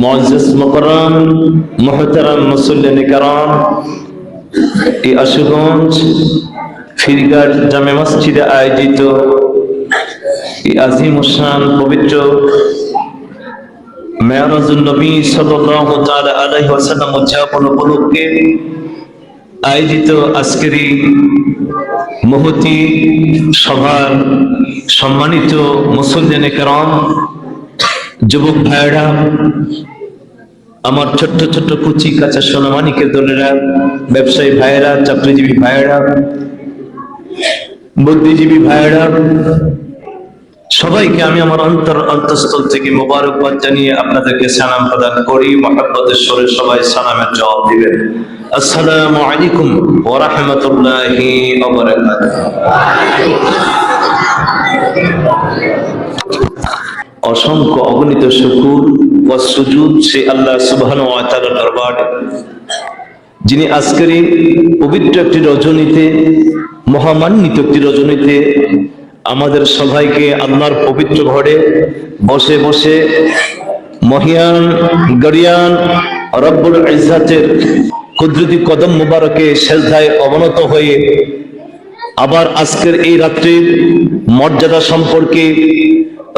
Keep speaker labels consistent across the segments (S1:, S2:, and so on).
S1: মুআজ্জাজ মুকররম মুহতারাম মুসল্লিন কিরাম, এই আশুগঞ্জ ফিরঘাট জামে মসজিদে আয়োজিত এই আজিম শান পবিত্র মেরাজুন নবী সাল্লাল্লাহু তাআলা আলাইহি ওয়াসাল্লাম উদযাপন উপলক্ষে আয়োজিত আজকের এই মহতি সভার সম্মানিত মুসল্লিনে কেরাম, যুবক ভাইয়েরা, আমার ছোট্ট ছোট্ট কুচি কাঁচা সোনামানিকের দলেরা, ব্যবসায়ী ভাইয়েরা, চাকরিজীবী ভাইয়েরা, বুদ্ধিজীবী ভাইয়েরা, সবাইকে আমি আমার অন্তঃস্থল থেকে মোবারকবাদ জানিয়ে আপনাদেরকে সালাম প্রদান করি। মহব্বতের সরে সবাই সালামের জবাব দিবেন। আসসালামু আলাইকুম ওয়া রাহমাতুল্লাহি ওয়া বারাকাতুহু। অসংখ্য অগণিত শুকর ও সুজুদ সে আল্লাহ সুবহানাহু ওয়া তাআলার দরবারে, যিনি আজকের এই পবিত্র একটি রজনীতে, মহামান্বিত একটি রজনীতে আমাদের সবাইকে আল্লাহর পবিত্র ঘরে বসে বসে মহিয়ান গরিয়ান রব্বুল ইজ্জাতের কুদরতি কদম মুবারকে সেজদায় অবনত হয়ে আবার আজকের এই রাত্রির মর্যাদা সম্পর্কে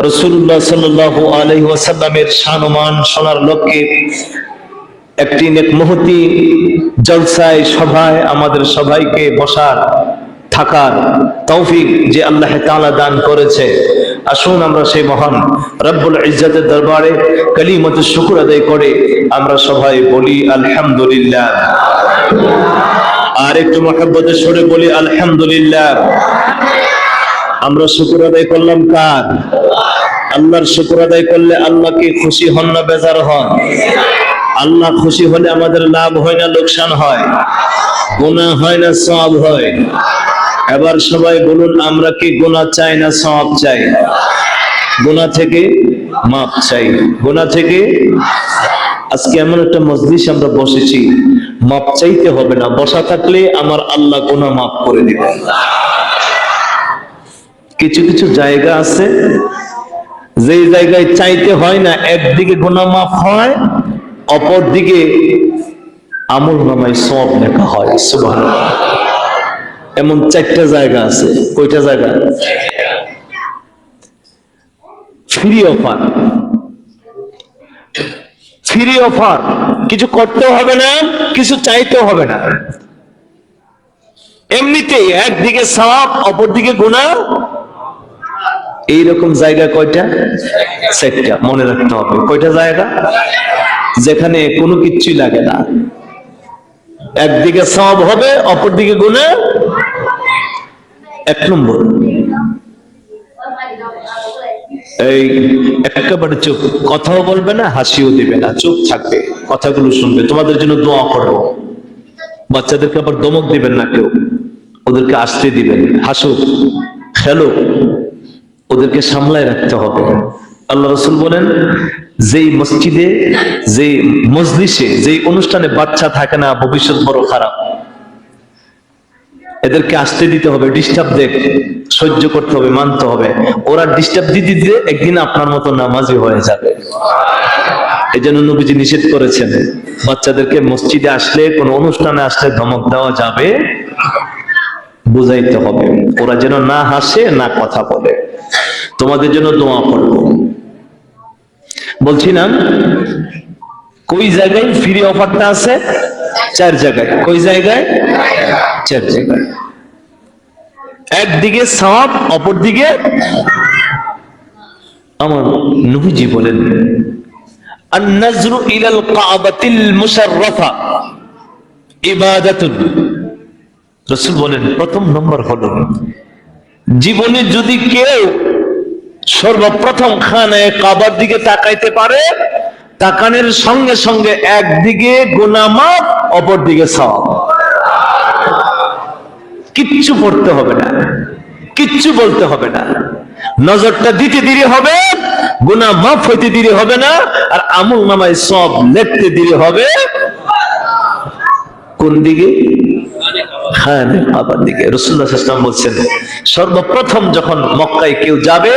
S1: রাসূলুল্লাহ সাল্লাল্লাহু আলাইহি ওয়াসাল্লামের শান ও মান শোনার লক্ষ্যে একটি নেকমহতি জলসায় সভায় আমাদের সবাইকে বসার থাকার তৌফিক যে আল্লাহ তাআলা দান করেছে, আসুন আমরা সেই মহান রব্বুল ইজ্জাতের দরবারে কালিমাতুশ শুকর আদায় করে আমরা সবাই বলি আলহামদুলিল্লাহ। আর একটু মহব্বতের সুরে বলি আলহামদুলিল্লাহ। আমরা শুকর আদায় করলাম কার? আল্লাহর শুকর আদায় করলে আল্লাহ কি খুশি হন না বেজার হন? আল্লাহ খুশি হলে আমাদের লাভ হয় না লোকসান হয়? গুনাহ হয় না সওয়াব হয়? এবার সবাই বলুন, আমরা কি গুনাহ চাই না সওয়াব চাই? গুনাহ থেকে মাপ চাই, গুনাহ থেকে। আজকে এমন একটা মজলিস আমরা বসেছি, মাপ চাইতে হবে না, বসা থাকলে আমার আল্লাহ গুনাহ মাফ করে দিবেন। কিছু কিছু জায়গা আছে যে জায়গায় চাইতে হয় না, একদিকে গুনাহ মাফ হয়, অপর দিকে আমল নামায় সওয়াব লেখা হয়। সুবহানাল্লাহ। এমন 4টা জায়গা আছে। কয়টা জায়গা? Free offer, free offer. কিছু করতে হবে না, কিছু চাইতে হবে না, এমনিতেই একদিকে সওয়াব অপর দিকে গুনাহ। এইরকম জায়গা কয়টা? 4টা। মনে রাখতে হবে কয়টা জায়গা, যেখানে কোনো কিচ্ছুই লাগে না, একদিকে সওয়াব হবে অপর দিকে গুনাহ। 1 নম্বর, এই একেবারে চুপ, কথাও বলবে না, হাসিও দিবে না, চুপ থাকবে, কথাগুলো শুনবে। তোমাদের জন্য দোয়া করব। বাচ্চাদেরকে আবার দমক দিবেন না কেউ, ওদেরকে আসতে দিবেন, হাসুক খেলুক, ওদেরকে সামলায় রাখতে হবে। আল্লাহ রাসূল বলেন, যেই মসজিদে, যেই মজলিসে, যেই অনুষ্ঠানে বাচ্চা থাকে না, ভবিষ্যৎ বড় খারাপ। এদেরকে আসতে দিতে হবে, ডিস্টার্ব দেখ সহ্য করতে হবে, মানতে হবে। ওরা ডিস্টার্ব দিতে দিতে একদিন আপনার মতো নামাজি হয়ে যাবে। এই জন্য নবীজি নিষেধ করেছেন, বাচ্চাদেরকে মসজিদে আসলে, কোন অনুষ্ঠানে আসলে ধমক দেওয়া যাবে, বুঝাইতে হবে, ওরা যেন না হাসে না কথা বলে। তোমাদের জন্য দোয়া করব। বলছি না, কই জায়গায় ফ্রি অফারটা আছে? 4 জায়গায়। কই জায়গায়? 4 জায়গায়। একদিকে সওয়াব অপর দিকে, আমার নবীজি বলেন, আন-নাজরু ইলাল কাবাতিল মুশাররাফা ইবাদাতুন। রাসূল বলেন, প্রথম নম্বর হলো, জীবনে যদি কেউ সর্বপ্রথম খানায়ে কাবার দিকে তাকাইতে পারে, তাকানোর সঙ্গে সঙ্গে একদিকে গুনাহ মাফ অপর দিকে সওয়াব। কিচ্ছু পড়তে হবে না, কিচ্ছু বলতে হবে না, নজরটা দিতে দেরি হবে, গুনাহ মাফ হইতে দেরি হবে না, আর আমল নামায় সওয়াব লিখতে দেরি হবে কোন দিকে? খানায়ে কাবার দিকে। রাসূলুল্লাহ সাল্লাল্লাহু আলাইহি ওয়াসাল্লাম বলছেন, সর্বপ্রথম যখন মক্কায় কেউ যাবে,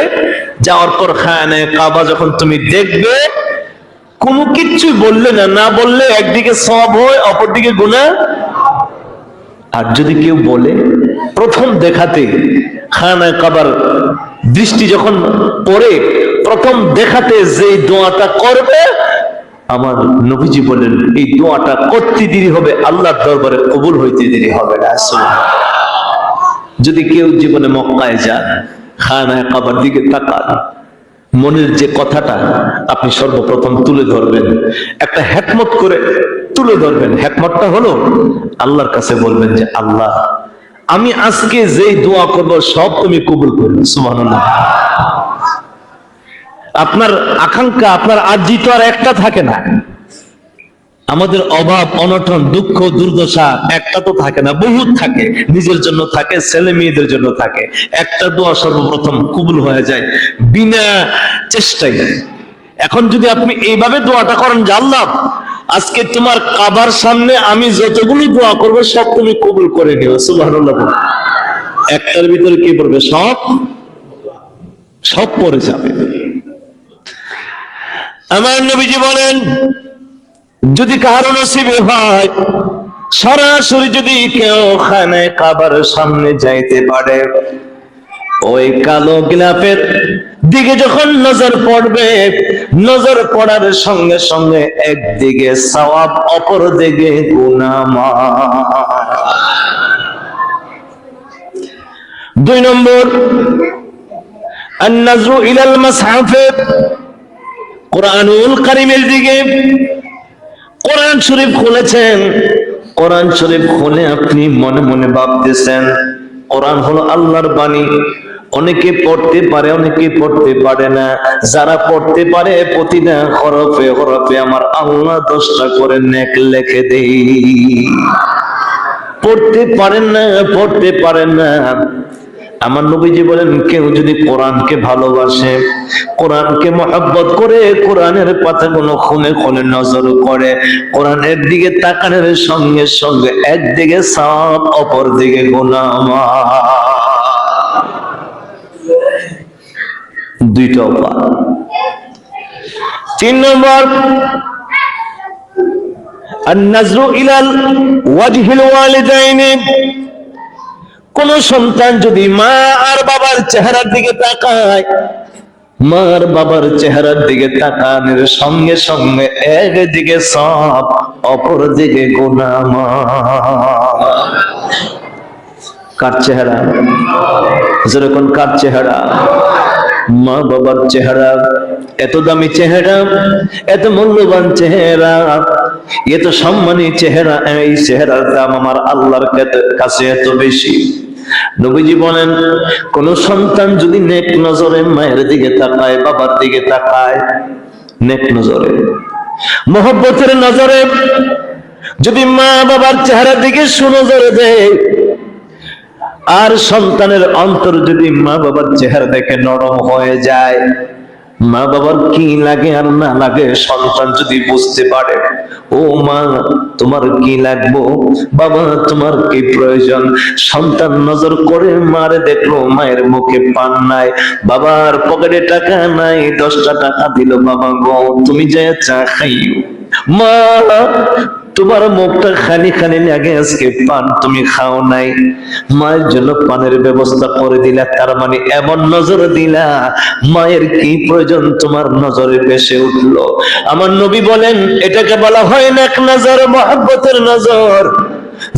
S1: যাওয়ার পর খানায়ে কাবা যখন তুমি দেখবে, কোনো কিচ্ছু বললে না, না বললে একদিকে সওয়াব হয়, অপরদিকে গুনাহ। আর যদি কেউ বলে প্রথম দেখাতে খানায়ে কাবার দৃষ্টি যখন পড়ে প্রথম দেখাতে যে দোয়াটা করবে, আমার নবীজি বলেন এই দোয়াটা করতে দেরি হবে, আল্লাহর দরবারে কবুল হইতে দেরি হবে না। যদি কেউ জীবনে মক্কায় যান, খানায়ে কাবার দিকে তাকান, মনের যে কথাটা আপনি সর্বপ্রথম তুলে ধরবেন, একটা হিকমত করে তুলে ধরবেন। হিকমতটা হলো আল্লাহর কাছে বলবেন যে আল্লাহ, আমি আজকে যেই দোয়া করব সব তুমি কবুল করো। সুবহানাল্লাহ। আপনার আকাঙ্ক্ষা, আপনার আরজি তো আর একটা থাকে না। আমাদের অভাব, অনটন, দুঃখ, দুর্দশা একটা তো থাকে না, বহুত থাকে। নিজের জন্য থাকে, ছেলে মেয়েদের জন্য থাকে। একটা দোয়া সর্বপ্রথম কবুল হয়ে যায় বিনা চেষ্টায়। এখন যদি আপনি এইভাবে দোয়াটা করেন যে আল্লাহ, আজকে তোমার কাবার সামনে আমি যতগুলো দোয়া করবো সব তুমি কবুল করে নিও। সুবহানাল্লাহ। একটার ভিতরে কি পড়বে? সব পড়ে যাবে। আমার নবীজি বলেন, যদি কারো নসিবে হয় সরাসরি যদি কেউ খানায়ে কাবার সামনে যাইতে পারে, ওই কালো গিলাফের দিকে যখন নজর পড়বে, নজর পড়ার সঙ্গে সঙ্গে একদিকে সওয়াব, অপর দিকে গুনাহ। 2 নম্বর, আন-নাজরু ইলাল মাসহাফ, কোরআনুল কারীমের দিকে। কোরআন শরীফ খুলেছেন, কোরআন শরীফ খুলে আপনি মনে মনে ভাবতেছেন কোরআন হলো আল্লাহর বাণী। অনেকে পড়তে পারে, অনেকে পড়তে পারে না। যারা পড়তে পারে প্রতিটা হরফে হরফে আমার আল্লাহ 10টা করে নেক লিখে দেই। পড়তে পারেন না, পড়তে পারেন না। আমার নবীজি বলেন, কেউ যদি কোরআনকে ভালোবাসে, কোরআনকে মহব্বত করে, কোরআনের পাতাগুলো খুলে খুলে নজর করে, কোরআনের দিকে তাকানোর সঙ্গে সঙ্গে একদিকে সওয়াব, অপর দিকে গুনাহ। 2টা উপায়। 3 নম্বর, আন-নাজরু ইলাল ওয়াজহিল ওয়ালিদাইনি। কোন সন্তান যদি মা আর বাবার চেহারার দিকে তাকায়, মার বাবার চেহারার দিকে তাকানোর সঙ্গে সঙ্গে একদিকে সওয়াব, অপর দিকে গুনাহ। কার চেহারা? যেরকম কার চেহারা? মা বাবার চেহারা। এত দামি চেহারা, এত মূল্যবান চেহারা, এত সম্মানী চেহারা, এই চেহারার দাম আমার আল্লাহর কাছে এত বেশি। নবীজি বলেন, কোন সন্তান যদি নেক নজরে মায়ের দিকে তাকায়, বাবার দিকে তাকায়, নেক নজরে, মহব্বতের নজরে যদি মা বাবার চেহারার দিকে সুনজরে দেয়, আর সন্তানের অন্তর যদি মা বাবার চেহারা দেখে নরম হয়ে যায়, মা বাবার কি লাগে আর না লাগে সন্তান যদি বুঝতে পারে, ও মা তোমার কি লাগবো, বাবা তোমার কি প্রয়োজন, সন্তান নজর করে মারে দেখলো মায়ের মুখে পান নাই, বাবার পকেটে টাকা নাই, 10টা টাকা দিল, বাবা গো তুমি যে চা খাইও, মা তোমার মুখটা খালি খালি লাগে, আজকে পান তুমি খাও নাই, মায়ের জন্য পানের ব্যবস্থা করে দিলা, তার মানে এমন নজর দিলা মায়ের কি প্রয়োজন তোমার নজরে ভেসে উঠলো। আমার নবী বলেন, এটাকে বলা হয় নেক নজর, মহব্বতের নজর।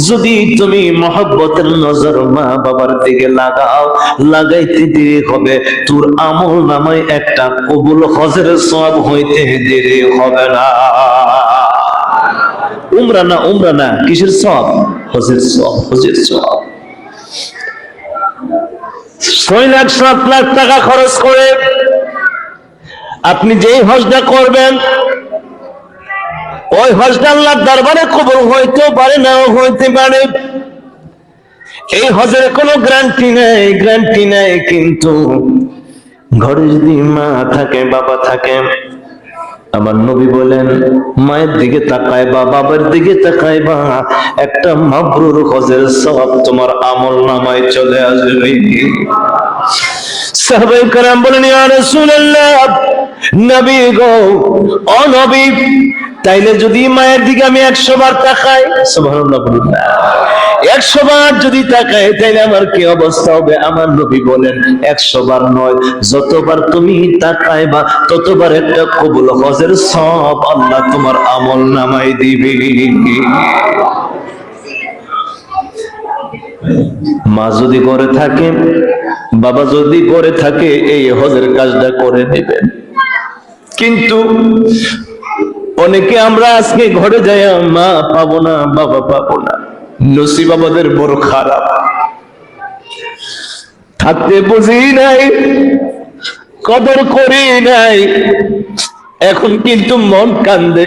S1: যদি তুমি মহব্বতের নজর মা বাবার দিকে লাগাও, লাগাইতে দেরি হবে, তোর আমল নামায় একটা কবুল হজের সওয়াব হইতে দেরি হবে না। উমরা না, কিসের সওয়াব? হজের সওয়াব, হজের সওয়াব। 6 লাখ 7 লাখ টাকা খরচ করে আপনি যেই হজটা করবেন, ওই হজটা আল্লাহর দরবারে কবুল হইতে পারে, নাও হইতে পারে। এই হজের কোনো গ্যারান্টি নেই, কিন্তু ঘরে যদি মা থাকে, বাবা থাকে, আমার নবী বলেন, মায়ের দিকে তাকাইবা, বাবার দিকে তাকাইবা, একটা মাবরুর হজের সওয়াব তোমার আমল নামায় চলে আসবে। সাহাবায়ে কেরাম বলেন, ইয়া রাসূলুল্লাহ, নবী গো, ও নবী, তাইলে যদি মায়ের দিকে আমি 100 বার তাকাই, সুবহানাল্লাহ বলুন না, 100 বার যদি তাকাই তাইলে আমার কি অবস্থা হবে? আমার নবী বলেন, 100 বার নয়, যতবার তুমি তাকাইবা ততবার একটা কবুল হজের সওয়াব আল্লাহ তোমার আমল নামায় দিবে। মা যদি করে থাকে, বাবা যদি করে থাকে, এই হজের কাজটা করে নেবেন। কিন্তু অনেকে আমরা আজকে ঘরে যাই, মা পাবো না, বাবা পাবো না, নসিব আমাদের বড় খারাপ, থাকতে বুঝি নাই, কদর করি নাই। এখন কিন্তু মন কান্দে,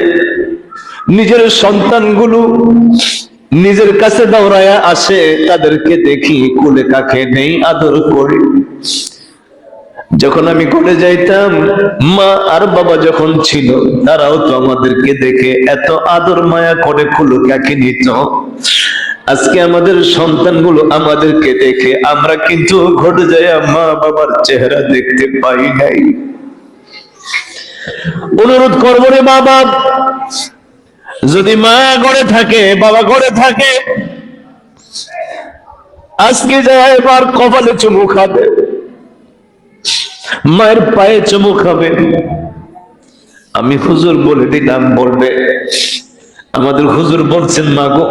S1: নিজের সন্তানগুলো নিজের কাছে দৌড়ায়া আসে, তাদেরকে দেখি কোলে কাকে নেই, আদর করি। যখন আমি কোলে যাইতাম, মা আর বাবা যখন ছিল, তারাও তো আমাদেরকে দেখে এত আদর মায়া করে কোলে কাকে নিত। আজকে আমাদের সন্তানগুলো আমাদেরকে দেখে আমরা কিন্তু ঘরে যাই মা বাবার চেহারা দেখতে পাই নাই। অনুরোধ করবো রে বাবা, যদি মা ঘরে থাকে, বাবা ঘরে থাকে, আজকে যায় এবার কপালে চুমু খাবে, মায়ের পায়ে চুমু খাবে। আমি হুজুর বলে দিলাম, বলবে আমাদের হুজুর বলছেন, মা গো,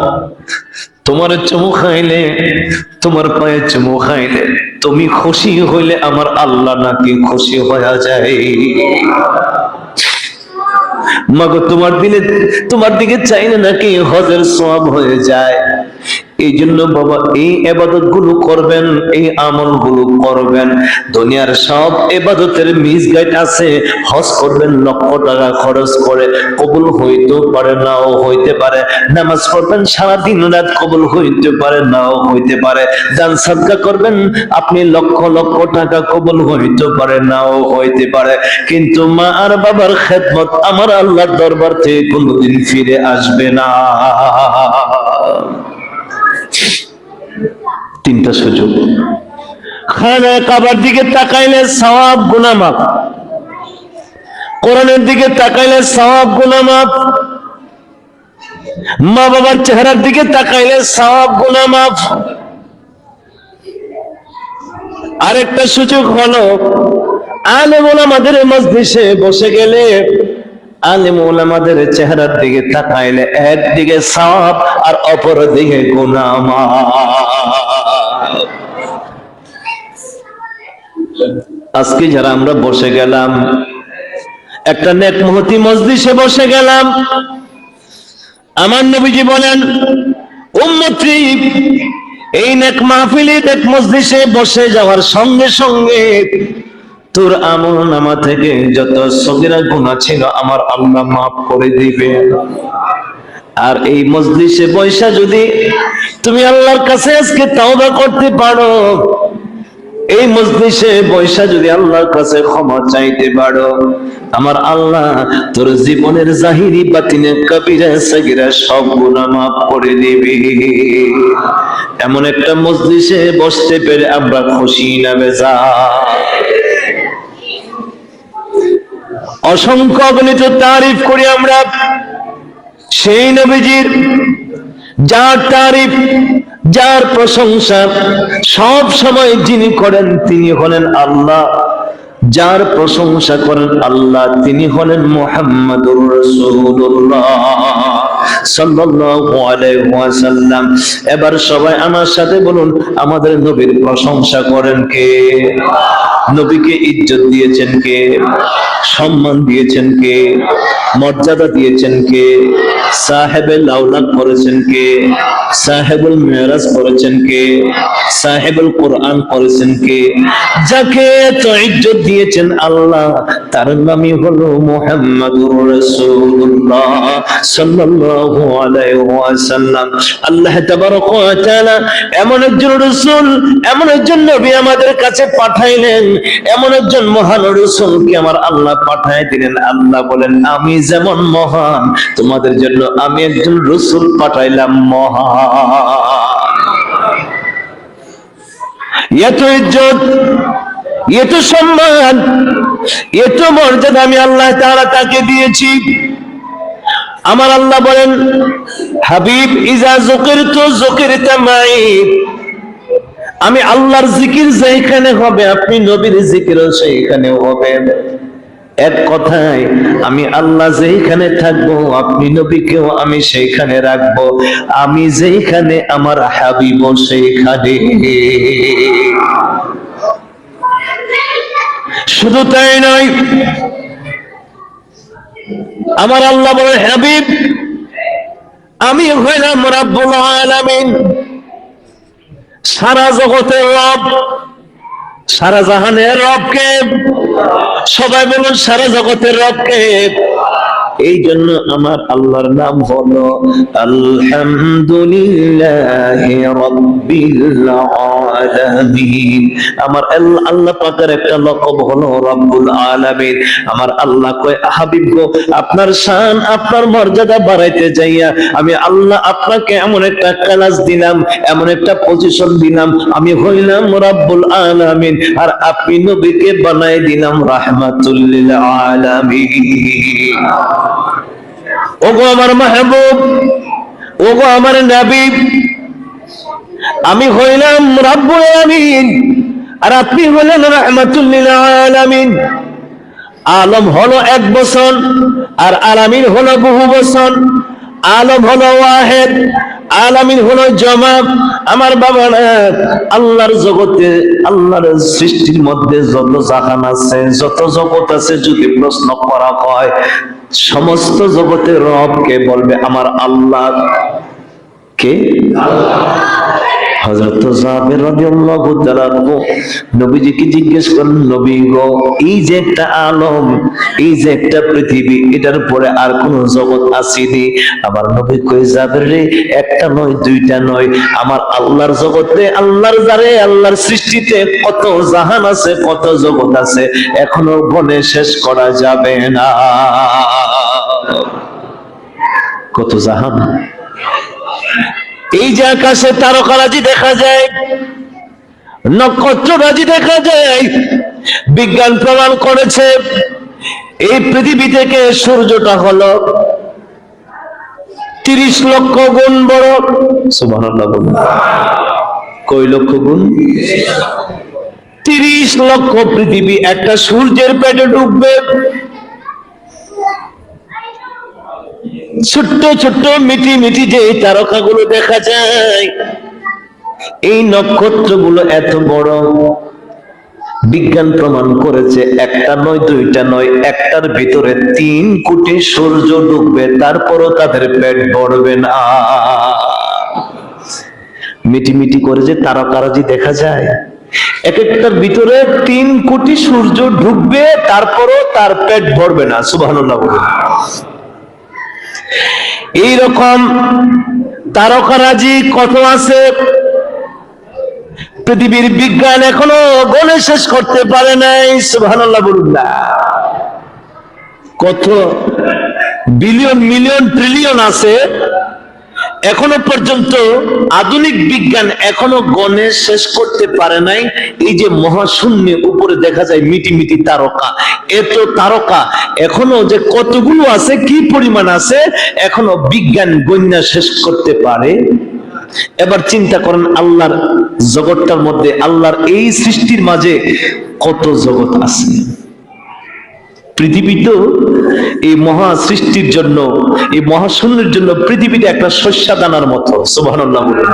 S1: তোমার চুমু খাইলে, তোমার পায়ে চুমু খাইলে তুমি খুশি হইলে আমার আল্লাহ নাকি খুশি হয়ে যায়। মাগো, তোমার দিকে চাইলে নাকি হজের সওয়াব হয়ে যায়। এই জন্য বাবা, এই ইবাদত গুলো করবেন, এই আমল গুলো করবেন। দুনিয়ার সব ইবাদতের মিসগাইড আছে। হজ করবেন লক্ষ টাকা খরচ করে, কবুল হইতেও পারে, নাও হইতে পারে। নামাজ পড়বেন সারা দিন রাত, কবুল হইতে পারে, নাও হইতে পারে। দান সাদকা করবেন আপনি লক্ষ লক্ষ টাকা, কবুল হইতে পারে, নাও হইতে পারে। কিন্তু মা আর বাবার খেদমত আমার আল্লাহর দরবার থেকে কোনোদিন ফিরে আসবে না। তিনটা সুযোগ। খানা কাবার দিকে তাকাইলে সওয়াব গুনাহ মাফ, কোরআনের দিকে তাকাইলে সওয়াব গুনাহ মাফ, মা বাবার চেহারার দিকে তাকাইলে সওয়াব গুনাহ মাফ। আরেকটা সুযোগ হলো, আলেম ওলামাদের মজলিসে বসে গেলে, আলেম ওলামাদের চেহারার দিকে তাকাইলে একদিকে সওয়াব আর অপর দিকে গুনাহ মাফ। আজকে যারা আমরা বসে গেলাম, একটা নেক মহতি মজলিসে বসে গেলাম, আমার নবীজি বলেন, উম্মতি এই নেক মাহফিলে, নেক মজলিসে বসে যাওয়ার সঙ্গে সঙ্গে তোর আমলনামা থেকে যত সগীরা গুনাহ ছিল আমার আল্লাহ মাফ করে দিবে। আর এই মজলিসে বসা যদি তুমি আল্লাহর কাছে আজকে তাওবা করতে পারো, এই মজলিসে বসা যদি আল্লাহর কাছে ক্ষমা চাইতে পারো, আমার আল্লাহ তোর জীবনের জাহিরি বাতিনে কবিরা সগীরা সব গুনাহ মাফ করে দিবে। এমন একটা মজলিসে বসতে পেরে আমরা খুশি না বেজার? অসংখ্য অগণিত তারিফ করি আমরা সেই নবীজির, যার তারিফ, যার প্রশংসা সব সময় যিনি করেন তিনি হলেন আল্লাহ। যার প্রশংসা করেন আল্লাহ তিনি হলেন মুহাম্মাদুর রাসূলুল্লাহ সাল্লাল্লাহু আলাইহি ওয়াসাল্লাম। এবার সবাই আমার সাথে বলুন, আমাদের নবীর প্রশংসা করেন কে? নবীকে ইজ্জত দিয়েছেন কে? সম্মান দিয়েছেন কে? মর্যাদা দিয়েছেন কে? সাহেবুল লাউলাদ করেছেন কে? সাহেবুল মেরাজ করেছেন কে? সাহেবুল কোরআন করেছেন কে? যাকে এত ইজ্জত দিয়েছেন আল্লাহ, তার নামই হলো মুহাম্মাদুর রাসূলুল্লাহ সাল্লাল্লাহু আলাইহি ওয়াসাল্লাম। আল্লাহ তাবারক ওয়া তাআলা এমন একজন রাসূল, এমন একজন নবী আমাদের কাছে পাঠাইলেন, এমন একজন মহান রাসূলকে আমার আল্লাহ পাঠায় দিলেন। আল্লাহ বলেন, আমি যেমন মহান, তোমাদের জন্য আমি একজন রাসূল পাঠাইলাম মহান। এত ইজ্জত, এত সম্মান, এত মর্যাদা আমি আল্লাহ তাআলা তাকে দিয়েছি। আমার আল্লাহ বলেন, হাবিব ইজা যুকিরতু যুকিরতা মাই, আমি আল্লাহর জিকির যেখানে হবে আপনি নবীর জিকিরও সেইখানে হবে। এক কথায় আমি আল্লাহ যেখানে থাকবো আপনি নবীকেও আমি সেইখানে রাখবো, আমি যেখানে আমার হাবিব সেইখানে। শুধু তাই নয়, আমার আল্লাহ বলে, হাবিব আমি হইলাম রাব্বুল আলামিন, সারা জগতের রব। সারা জাহানের রব কে? সবাই বলুন, সারা জগতের রব কে? এই জন্য আমার আল্লাহর নাম হলো আলহামদুলিল্লাহি রাব্বিল আলামিন। আমার আল্লাহ পাকের একটা লকব হলো রব্বুল আলামিন। আমার আল্লাহ কয়, হাবিব গো, আপনার শান, আপনার মর্যাদা বাড়াইতে যাইয়া আমি আল্লাহ আপনাকে এমন একটা ক্লাস দিলাম, এমন একটা পজিশন দিলাম, আমি হইলাম রব্বুল আলামিন, আর আপনি নবীকে বানাই দিলাম রাহমাতুল লিল আলামিন। ওগো আমার মাহবুব, ওগো আমার নবী, আমি হইলাম রব্বুল আলামিন আর আপনি হলেন রাহমাতুল লিল আলামিন। আলম হলো এক বচন আর আলামিন হলো বহু বচন। আলম হলো ওয়াহিদ, আলামিন হলো জমা। আমার বাবারা, আল্লাহর জগতে, আল্লাহর সৃষ্টির মধ্যে যত জাহান আছে, যত জগৎ আছে, যদি প্রশ্ন করা হয় সমস্ত জগতের রবকে বলবে আমার আল্লাহ। কে? হযরত জাবের রাদিয়াল্লাহু তাআলা নবীজিকে জিজ্ঞেস করেন, নবী গো, এই যে একটা আলম, এই যে একটা পৃথিবী, এটার পরে আর কোন জগৎ আসেনি? আমার নবী কই, জাবের রে, একটা নয়, দুইটা নয়, আমার আল্লাহর জগতে, আল্লাহর জারে, আল্লাহর সৃষ্টিতে কত জাহান আছে, কত জগৎ আছে, এখনো বলে শেষ করা যাবে না। কত জাহান! এই যে আকাশে তারকারাজি দেখা যায়, নক্ষত্ররাজি দেখা যায়, বিজ্ঞান প্রমাণ করেছে এই পৃথিবী থেকে সূর্যটা হলো 30 লক্ষ গুণ বড়। সুবহানাল্লাহ বলুন। কয় লক্ষ গুণ? 30 লক্ষ পৃথিবী একটা সূর্যের পেটে ঢুকবে। ছোট্ট ছোট্ট মিটি মিটি যে তারকাগুলো দেখা যায়, এই নক্ষত্রগুলো এত বড়, বিজ্ঞান প্রমাণ করেছে একটা নয়, দুইটা নয়, একটার ভিতরে 3 কোটি সূর্য ডুববে, তারপরও তাদের পেট ভরবে না। মিটি মিটি করে যে তারকারাজি দেখা যায়, এক একটার ভিতরে 3 কোটি সূর্য ঢুকবে, তারপরও তার পেট ভরবে না। সুবহানাল্লাহ বলুন। এইরকম তারকারাজি কত আছে, পৃথিবীর বিজ্ঞান এখনো গণে শেষ করতে পারে নাই। সুবহানাল্লাহ বলুন না। কত বিলিয়ন, মিলিয়ন, ট্রিলিয়ন আছে, এখনো পর্যন্ত আধুনিক বিজ্ঞান এখনো গণে শেষ করতে পারে নাই। এই যে মহাশূন্যে উপরে দেখা যায় মিটি মিটি তারকা, এত তারকা এখনো যে কতগুলো আছে, কি পরিমাণ আছে, এখনো বিজ্ঞান গণনা শেষ করতে পারে। এবার চিন্তা করেন, আল্লাহর জগৎটার মধ্যে, আল্লাহর এই সৃষ্টির মাঝে কত জগৎ আছে। পৃথিবী তো এই মহা সৃষ্টির জন্য, এই মহাশূন্যের জন্য পৃথিবীটা একটা শস্যদানার মতো। সুবহানাল্লাহ বলুন।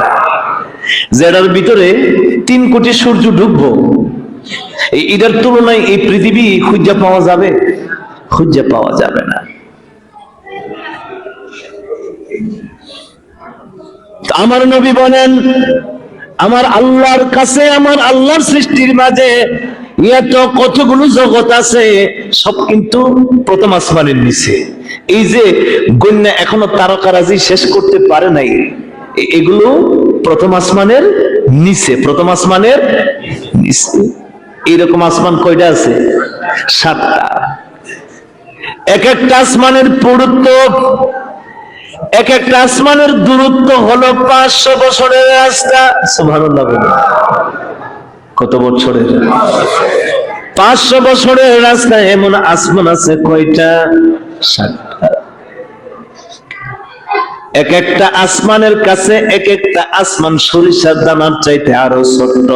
S1: যেটার ভিতরে 3 কোটি সূর্য ঢুকবো, এটার তুলনায় এই পৃথিবী খুঁজে পাওয়া যাবে? খুঁজে পাওয়া যাবে না। আমার নবী বলেন, আমার আল্লাহর কাছে, আমার আল্লাহর সৃষ্টির মাঝে এত কতগুলো জগৎ আছে, সব কিন্তু প্রথম আসমানের নিচে। এই যে গণ্য এখনো তারকারাজি শেষ করতে পারে নাই, এগুলো প্রথম আসমানের নিচে, প্রথম আসমানের নিচে। এইরকম আসমান কয়টা আছে? 7টা। এক একটা আসমানের পুরুত্ব, এক একটা আসমানের দূরত্ব হলো 500 বছরের রাস্তা। সুবহানাল্লাহ। কত বছরের? 500 বছরের রাস্তা। এমন আসমান আছে কয়টা? 7টা। এক একটা আসমানের কাছে এক একটা আসমান সরিষার দানার চাইতে আরো ছোট্ট।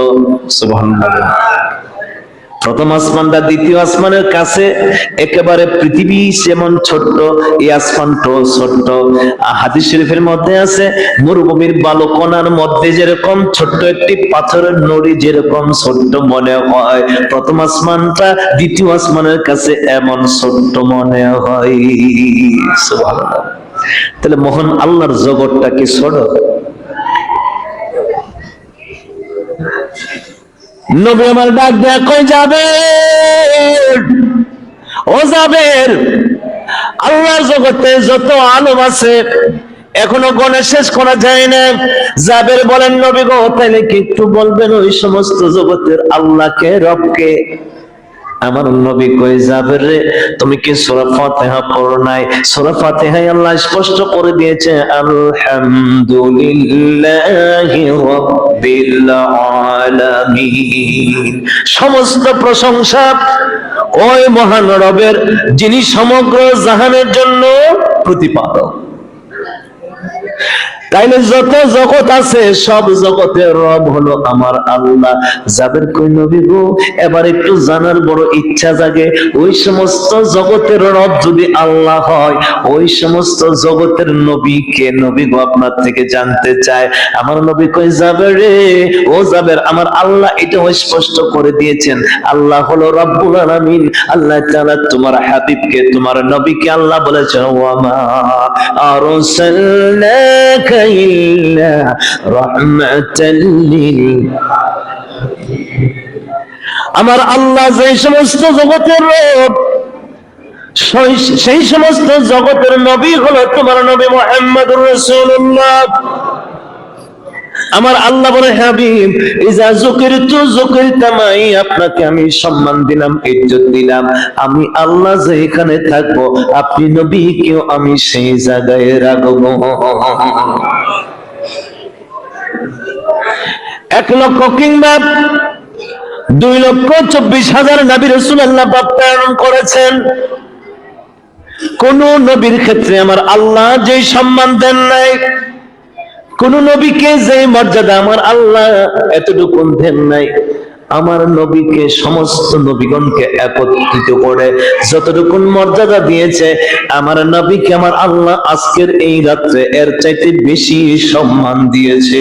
S1: সুবহানাল্লাহ। প্রথম আসমানটা দ্বিতীয় আসমানের কাছে একেবারে পৃথিবী যেমন ছোট্ট, এই আসমানটাও ছোট্ট। হাদিস শরীফের মধ্যে আছে, মরুভূমির বালুকণার মধ্যে যেরকম ছোট্ট একটি পাথরের নড়ি যেরকম ছোট্ট মনে হয়, প্রথম আসমানটা দ্বিতীয় আসমানের কাছে এমন ছোট্ট মনে হয়। সুবহানাল্লাহ। তাহলে মহান আল্লাহর জগৎটা কি ছোট? নবী আমার ডাক দেয়া কই যাবে? ও যাবের, আল্লাহর জগতে যত আলম আছে এখনো গণে শেষ করা যায় না। যাবের বলেন, নবী গো তাইলে কি একটু বলবেন ওই সমস্ত জগতের আল্লাহকে, রবকে? আমার নবী কই, যাবের রে, তুমি কি সূরা ফাতিহা পড়ো নাই? সূরা ফাতিহায় আল্লাহ স্পষ্ট করে দিয়েছে, আলহামদুলিল্লাহি রাব্বিল আলামিন। সমস্ত প্রশংসা ওই মহান রবের, যিনি সমগ্র জাহানের জন্য প্রতিপালক। তাইলে যত জগৎ আছে সব জগতের রব হলো আমার আল্লাহ। যাবের কই, নবী গো এবার একটু জানার বড় ইচ্ছা জাগে, ওই সমস্ত জগতের রব যদি আল্লাহ হয়, ওই সমস্ত জগতের নবী কে? নবী গো আপনার থেকে জানতে চায়। আমার নবী কই, যাবের রে, ও যাবের, আমার আল্লাহ এটা স্পষ্ট করে দিয়েছেন, আল্লাহ হলো রব্বুল আলামিন। আল্লাহ তাআলা তোমার হাবিবকে, তোমার নবীকে আল্লাহ বলেছেন, ওয়া মা আরসালনাকা ইল্লা রাহমাতাল লিল। আমার আল্লাহ যে সমস্ত জগতের রব, সেই সমস্ত জগতের নবী হলো তোমার নবী মুহাম্মদুর রাসূলুল্লাহ। আমার আল্লাহ বলে, হাবিব ইজা যুকিরতু যুকিরতা মাই, আপনাকে আমি সম্মান দিলাম, ইজ্জত দিলাম। আমি আল্লাহ যেখানে থাকবো, আপনি নবীকেও আমি সেই জায়গায় রাখবো। 1 লক্ষ কিংবা 2,24,000 নবী রাসূল আল্লাহ প্রেরণ করেছেন। কোন নবীর ক্ষেত্রে আমার আল্লাহ যে সম্মান দেন নাই, কোন নবীকে যে মর্যাদা আমার আল্লাহ এতটুকু দেন নাই। আমার নবীকে সমস্ত নবীগণকে একত্রিত করে যতটুকু মর্যাদা দিয়েছে, আমার নবীকে আমার আল্লাহ আজকের এই রাত্রে এর চাইতে বেশি সম্মান দিয়েছে।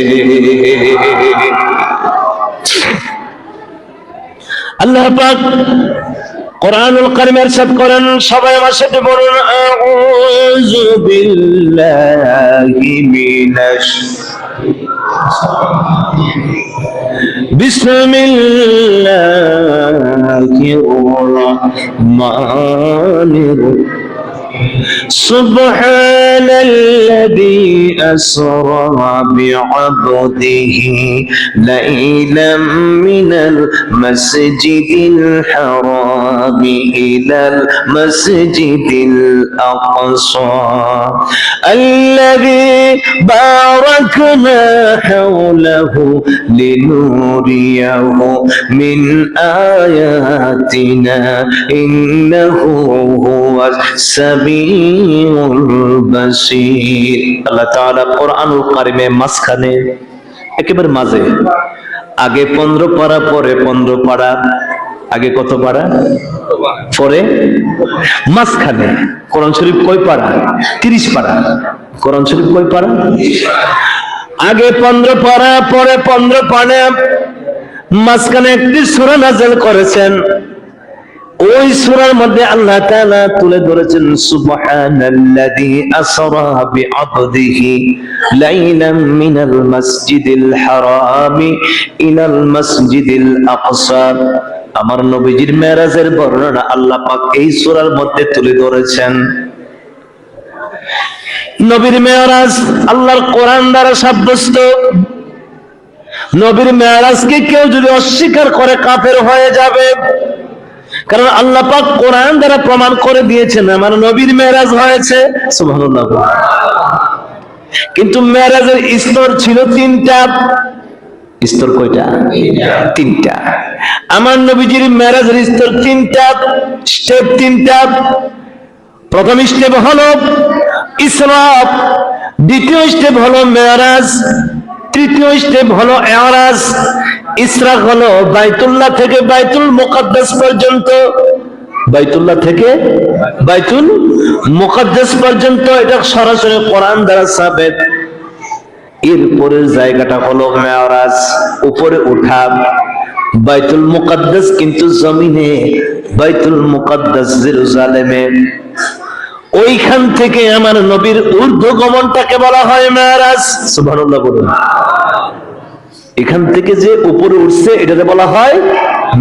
S1: আল্লাহ পাক কোরআনুল কারীমে ইরশাদ করেন, সবাই আমার সাথে বলুন, আউযু বিল্লাহি মিনাশ বিসমিল্লাহির রহমানির سبحان الذي أسرى بعبده ليلا من المسجد الحرام إلى المسجد الأقصى الذي باركنا حوله لنريه من آياتنا إنه هو সামিউল বাসীর। আল্লাহ তাআলা কোরআনুল কারীমে মাঝখানে, একেবারে মাঝে, আগে 15 পারা পরে 15 পারা, আগে কত পারা পরে মাঝখানে। কোরআন শরীফ কয় পারা? 30 পারা। কোরআন শরীফ কয় পারা? আগে 15 পারা পরে 15 পারা, মাঝখানে একটি সূরা নাযিল করেছেন। ওই সূরার মধ্যে আল্লাহ তাআলা তুলে ধরেছেন, সুবহানাল্লাযী আসরা বিআবদিহি লাইলাম মিনাল মাসজিদিল হারামি ইলাল মাসজিদিল আকসা আমার নবীজির মেরাজের বর্ণনা আল্লাহ পাক এই সূরার মধ্যে তুলে ধরেছেন। নবীর মেরাজ আল্লাহর কোরআন দ্বারা সাব্যস্ত। নবীর মেরাজকে কেউ যদি অস্বীকার করে কাফের হয়ে যাবে, কারণ আল্লাহ পাক কোরআন দ্বারা প্রমাণ করে দিয়েছেন আমার নবীর মেরাজ হয়েছে। সুবহানাল্লাহ। কিন্তু মেরাজের স্তর ছিল তিনটা। স্তর কয়টা? তিনটা। আমার নবীজির মেরাজের স্তর তিনটা, স্টেপ তিনটা। প্রথম স্টেপ হলো ইসরা, দ্বিতীয় স্টেপ হলো মেরাজ, তৃতীয় স্টেপ হলো এরাজ। ইসরা হলো বাইতুল্লাহ থেকে বাইতুল মুকাদ্দাস পর্যন্ত, বাইতুল্লাহ থেকে বাইতুল মুকাদ্দাস পর্যন্ত, এটা সরাসরি কোরআন দ্বারা সাবিত। এরপরের জায়গাটা হলো মেরাজ, উপরে ওঠা। বাইতুল মুকাদ্দাস কিন্তু জমিনে, বাইতুল মুকাদ্দাস জেরুজালেমে। ওইখান থেকে আমার নবীর ঊর্ধ্বগমনটাকে বলা হয় মেরাজ। সুবহানাল্লাহ বলুন। এখান থেকে যে উপরে উঠছে এটাকে বলা হয়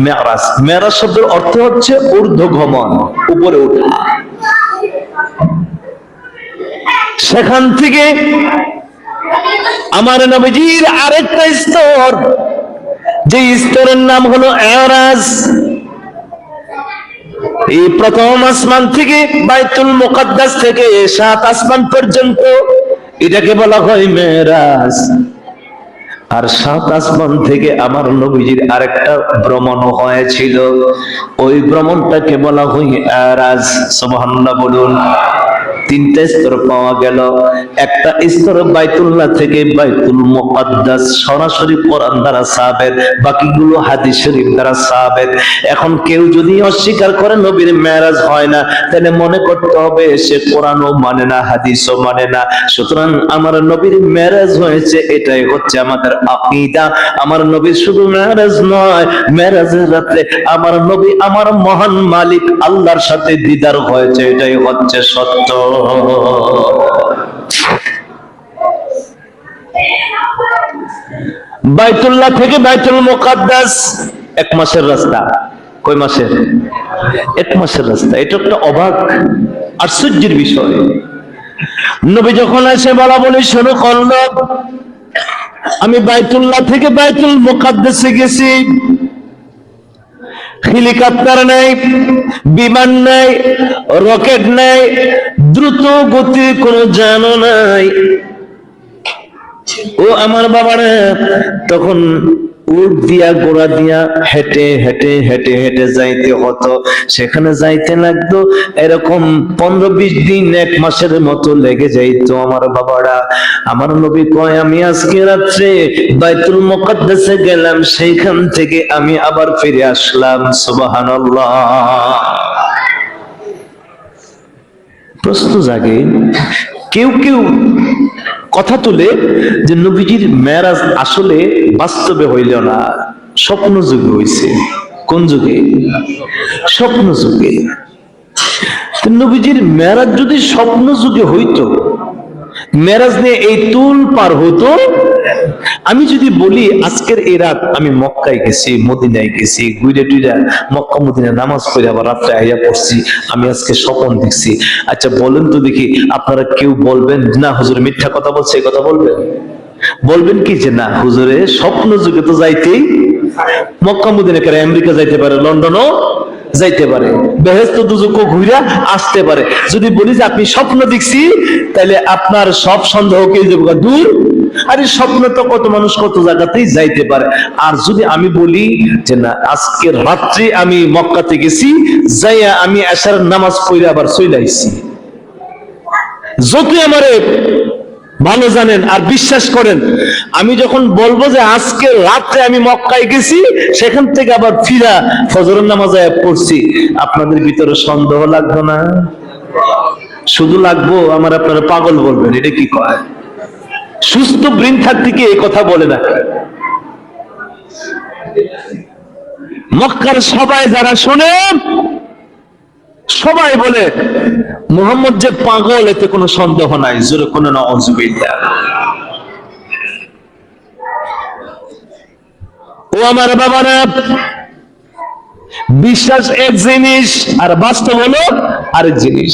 S1: মেরাজ। মেরাজ শব্দের অর্থ হচ্ছে ঊর্ধ্বগমন, উপরে ওঠা। সেখান থেকে আমার নবীজির আরেকটা স্তর, যে স্তরের নাম হলো এরাজ। এই প্রথম আসমান থেকে বাইতুল মুকাদ্দাস থেকে 7 আসমান পর্যন্ত এটাকে বলা হয় মেরাজ। আর 7 আসমান থেকে আমার নবীজির আরেকটা ভ্রমণ হয়েছিল, ওই ভ্রমণটাকে বলা হয় এরাজ। সুবহানাল্লাহ বলুন। তিনটা স্তর পাওয়া গেল। একটা স্তর বাইতুল্লাহ থেকে বাইতুল মুকাদ্দাস, সরাসরি কোরআন দ্বারা সাবিত, বাকিগুলো হাদিস শরীফ দ্বারা সাবিত। এখন কেউ যদি অস্বীকার করে নবীর মেরাজ হয় না, তাহলে মনে করতে হবে সে কোরআনও মানে না, হাদিসও মানে না। সুতরাং আমার নবীর মেরাজ হয়েছে, এটাই হচ্ছে আমাদের আকীদা। আমার নবীর শুধু মেরাজ নয়, মেরাজের রাতে আমার নবী আমার মহান মালিক আল্লাহর সাথে দিদার হয়েছে, এটাই হচ্ছে সত্য। বাইতুল্লাহ থেকে বাইতুল মুকাদ্দাস 1 মাসের রাস্তা। কয় মাসের? 1 মাসের রাস্তা। এটা একটা অবাক আশ্চর্যের বিষয়। নবী যখন এসে বলা বলি শুরু করলো, আমি বাইতুল্লাহ থেকে বাইতুল মুকাদ্দাসে গেছি। হেলিকপ্টার নেই, বিমান নেই, রকেট নেই, দ্রুত গতির কোন যানও নাই। ও আমার বাবারা, তখন উট দিয়া ঘোড়া দিয়া হেঁটে হেঁটে হেঁটে হেঁটে যাইতে হতো। সেখানে যাইতে লাগতো এরকম 15-20 দিন, 1 মাসের মতো লেগে যাইতো আমার বাবারা। আমার নবী কয়, আমি আজকে রাত্রে বাইতুল মুকাদ্দাসে গেলাম, সেইখান থেকে আমি আবার ফিরে আসলাম। সুবহানাল্লাহ। প্রশ্ন জাগে, কেউ কেউ কথা তুলে যে নবীজির মেরাজ আসলে বাস্তবে হইল না, স্বপ্ন যুগে হইছে। কোন যুগে? স্বপ্ন যুগে। নবীজির মেরাজ যদি স্বপ্ন যুগে হইতো, মেরাজ নিয়ে এই তুল পার হতো। আমি যদি বলি আজকের এই রাত আমি মক্কায় গেছি, মদিনায় গেছি, ঘুরে টুইরা মক্কা মদিনা নামাজ পড়ে আবার রাত্রে আইয়া পড়ছি, আমি আজকে স্বপ্ন দেখছি। আচ্ছা বলেন তো দেখি, আপনারা কেউ বলবেন না হুজুর মিথ্যা কথা বলছে? এই কথা বলবেন? বলবেন কি যে না হুজুরে স্বপ্ন যুগে তো যাইতেই, মক্কা মদিনা করে আমেরিকা যাইতে পারে, লন্ডনও যাইতে পারে, বেহেশত দুজকও ঘুরে আসতে পারে। যদি বলি যে আপনি স্বপ্ন দেখছি, তাহলে আপনার সব সন্দেহকে দূর। আরে স্বপ্ন তো কত মানুষ কত জায়গাতেই যাইতে পারে। আর যদি আমি বলি যে না আজকে রাত্রে আমি মক্কাতে গেছি, যাইয়া আমি এশার নামাজ পড়ে আবার চলে আইছি, যতই আমারে ভালো জানেন আর বিশ্বাস করেন, আমি যখন বলবো যে আজকে রাত্রে আমি মক্কায় গেছি, সেখান থেকে আবার ফিরা ফজরের নামাজে পড়ছি, আপনাদের ভিতরে সন্দেহ লাগবে না? শুধু লাগবো আমার, আপনারা পাগল বলবেন। এটা কি কয়? সুস্থ ব্রেন থাকতে কি এই কথা বলে না? মক্কার সবাই যারা শোনে সবাই বলে মুহাম্মদ যে পাগল, এতে কোনো সন্দেহ নাই। জোরে কোনো নাউযুবিল্লাহ। ও আমার বাবারা, বিশ্বাস এক জিনিস আর বাস্তব হলো আরেক জিনিস।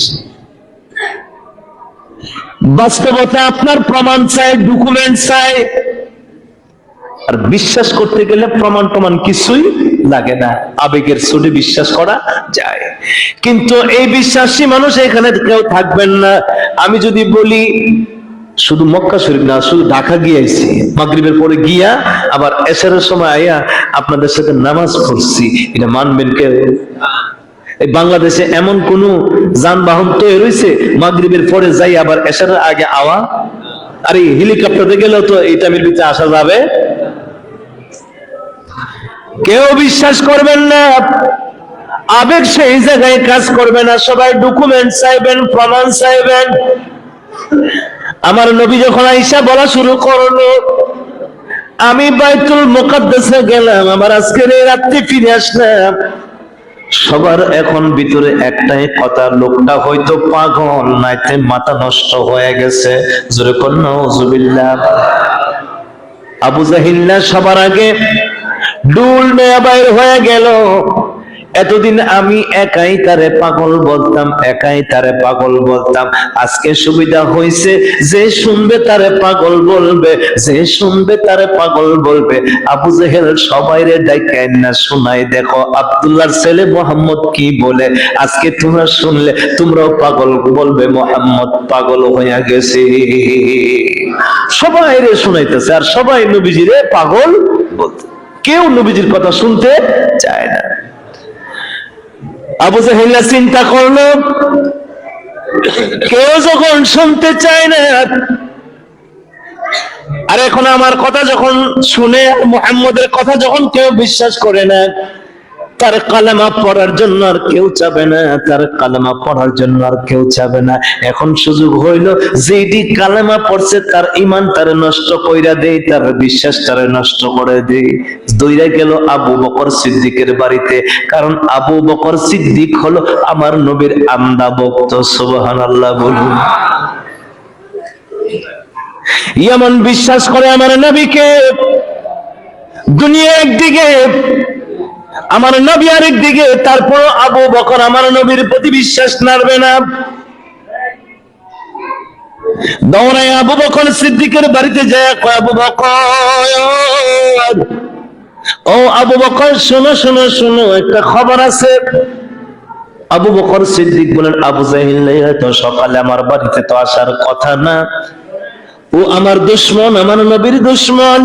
S1: বাস্তবতা আপনার প্রমাণ চাই, ডকুমেন্ট চাই, আর বিশ্বাস করতে গেলে প্রমাণ কিছুই লাগে না, আবেগের ছুটে বিশ্বাস করা যায়। কিন্তু এই বিশ্বাসী মানুষ এখানে কেউ থাকবেন না। আমি যদি বলি শুধু মক্কা শরীফ না, শুধু ঢাকা গিয়েছি, মাগরিবের পরে গিয়া আবার এশারের সময় আইয়া আপনাদের সাথে নামাজ পড়ছি, এটা মানবেন কেউ? এই বাংলাদেশে এমন কোন যানবাহন তৈরি হয়েছে মাগরিবের পরে যাই আবার এশারের আগে আওয়া? আরে হেলিকপ্টারে গেলেও তো এই টাইমের ভিতরে আসা যাবে? কেউ বিশ্বাস করবেন না, আবেগ সেই জায়গায় কাজ করবে না, সবাই ডকুমেন্ট চাইবেন, প্রমাণ চাইবেন। আমার নবী যখন আয়েশা বলা শুরু করলো, আমি বাইতুল মুকাদ্দাসে গেলাম, আমার আজকের এই রাত্রি ফিরে আসলাম, সবার এখন ভিতরে একটাই কথা, লোকটা হয়তো পাগল নাইতে মাথা নষ্ট হয়ে গেছে। জোরে কোন নাউজুবিল্লাহ। আবু জাহিল সবার আগে ডুল মেয়া বাইর হয়ে গেল। এতদিন আমি একাই তারে পাগল বলতাম, একাই তারে পাগল বলতাম। আজকে সুবিধা হয়েছে, যে শুনবে তারে পাগল বলবে, যে শুনবে তারে পাগল বলবে। আবু জেহেল সবাইরে ডাইকা না শোনাই, দেখো আব্দুল্লাহর ছেলে মোহাম্মদ কি বলে। আজকে তোমরা শুনলে তোমরাও পাগল বলবে, মোহাম্মদ পাগল হইয়া গেছে। সবাইরে শোনাইতেছে আর সবাই নবীজিরে পাগল বলতে, কেউ নবীজির কথা শুনতে চায় না। আবু জাহেল চিন্তা করলো, কেউ যখন শুনতে চায় না, আর এখন আমার কথা যখন শুনে, মুহাম্মদের কথা যখন কেউ বিশ্বাস করে না, তার কালেমা পড়ার জন্য আর কেউ চাবে না, তার কালেমা পড়ার জন্য আর কেউ চাবে না। এখন সুযোগ হইল, যেটি কালেমা পড়ছে তার ঈমান তারে নষ্ট কইরা দেই, তার বিশ্বাস তারে নষ্ট করে দেই। দৌড়ে গেল আবু বকর সিদ্দিকের বাড়িতে, কারণ আবু বকর সিদ্দিক হলো আমার নবীর আমদা ভক্ত। সুবহানাল্লাহ বলুন। এমন বিশ্বাস করে আমার নবীকে, দুনিয়া একদিকে, আমার নবী আরেক দিকে, তারপর আবু বকর আমার নবীর প্রতি বিশ্বাস নাড়বে না। দৌড়ায় আবু বকর সিদ্দিকের বাড়িতে যায়, আবু বকর, ও আবু বকর, শোনো শোনো শোনো, একটা খবর আছে। আবু বকর সিদ্দিক বলেন, আবু জাহিল তো সকালে আমার বাড়িতে তো আসার কথা না, ও আমার দুশমন, আমার নবীর দুশমন,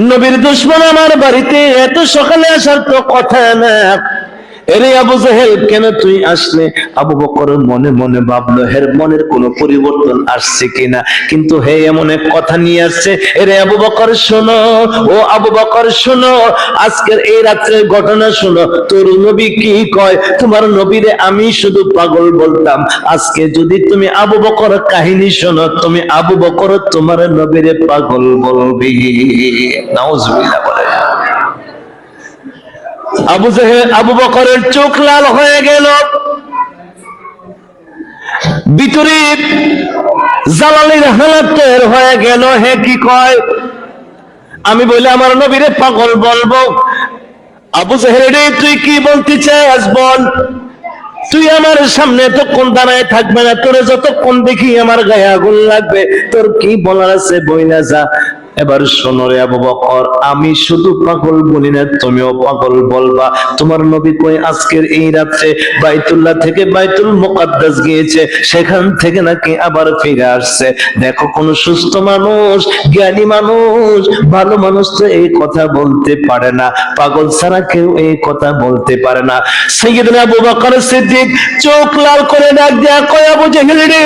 S1: নবীর দুশমন আমার বাড়িতে এত সকালে আসার তো কথা না। এরে আবু জাহেল, কেন তুই আসলে? আবু বকর মনে মনে ভাবলো, হের মনের কোনো পরিবর্তন আসছে কিনা, কিন্তু হে এমন এক কথা নিয়ে আসছে। এরে আবু বকর শোনো, ও আবু বকর শোনো, আজকের এই রাত্রের ঘটনা শোনো। তোর নবী কি কয়, তোমার নবীরে আমি শুধু পাগল বলতাম, আজকে যদি তুমি আবু বকর কাহিনী শোনো, তুমি আবু বকর তোমার নবীরে পাগল বলবি। নাউজুবিল্লাহ বলে। আবু বকরের চোখ লাল হয়ে গেল, ভিতরে জালালির হালাত তৈরি হয়ে গেল। হে কি কয়, আমি বলে আমার নবীরে পাগল বলবো? আবু জাহেল রে, তুই কি বলতে চাস বল? তুই আমার সামনে এতক্ষণ দাঁড়ায় থাকবে না, তোরে যতক্ষণ দেখি আমার গায়ে আগুন লাগবে। তোর কি বলার আছে বইলা যা। এবার শোনো রে আবু বকর, আমি শুধু পাগল বলি না, তুমিও পাগল বলবা। তোমার নবী কই আজকের এই রাত্রে বাইতুল্লাহ থেকে বাইতুল মুকাদ্দাস গিয়েছে, সেখান থেকে নাকি আবার ফিরে আসছে। দেখো, কোন সুস্থ মানুষ, জ্ঞানী মানুষ, ভালো মানুষ তো এই কথা বলতে পারে না, পাগল ছাড়া কেউ এই কথা বলতে পারে না। সাইয়েদনা আবু বকর সিদ্দিক চোখ লাল করে ডাক দেয়া কয়, আবু জাহেল রে,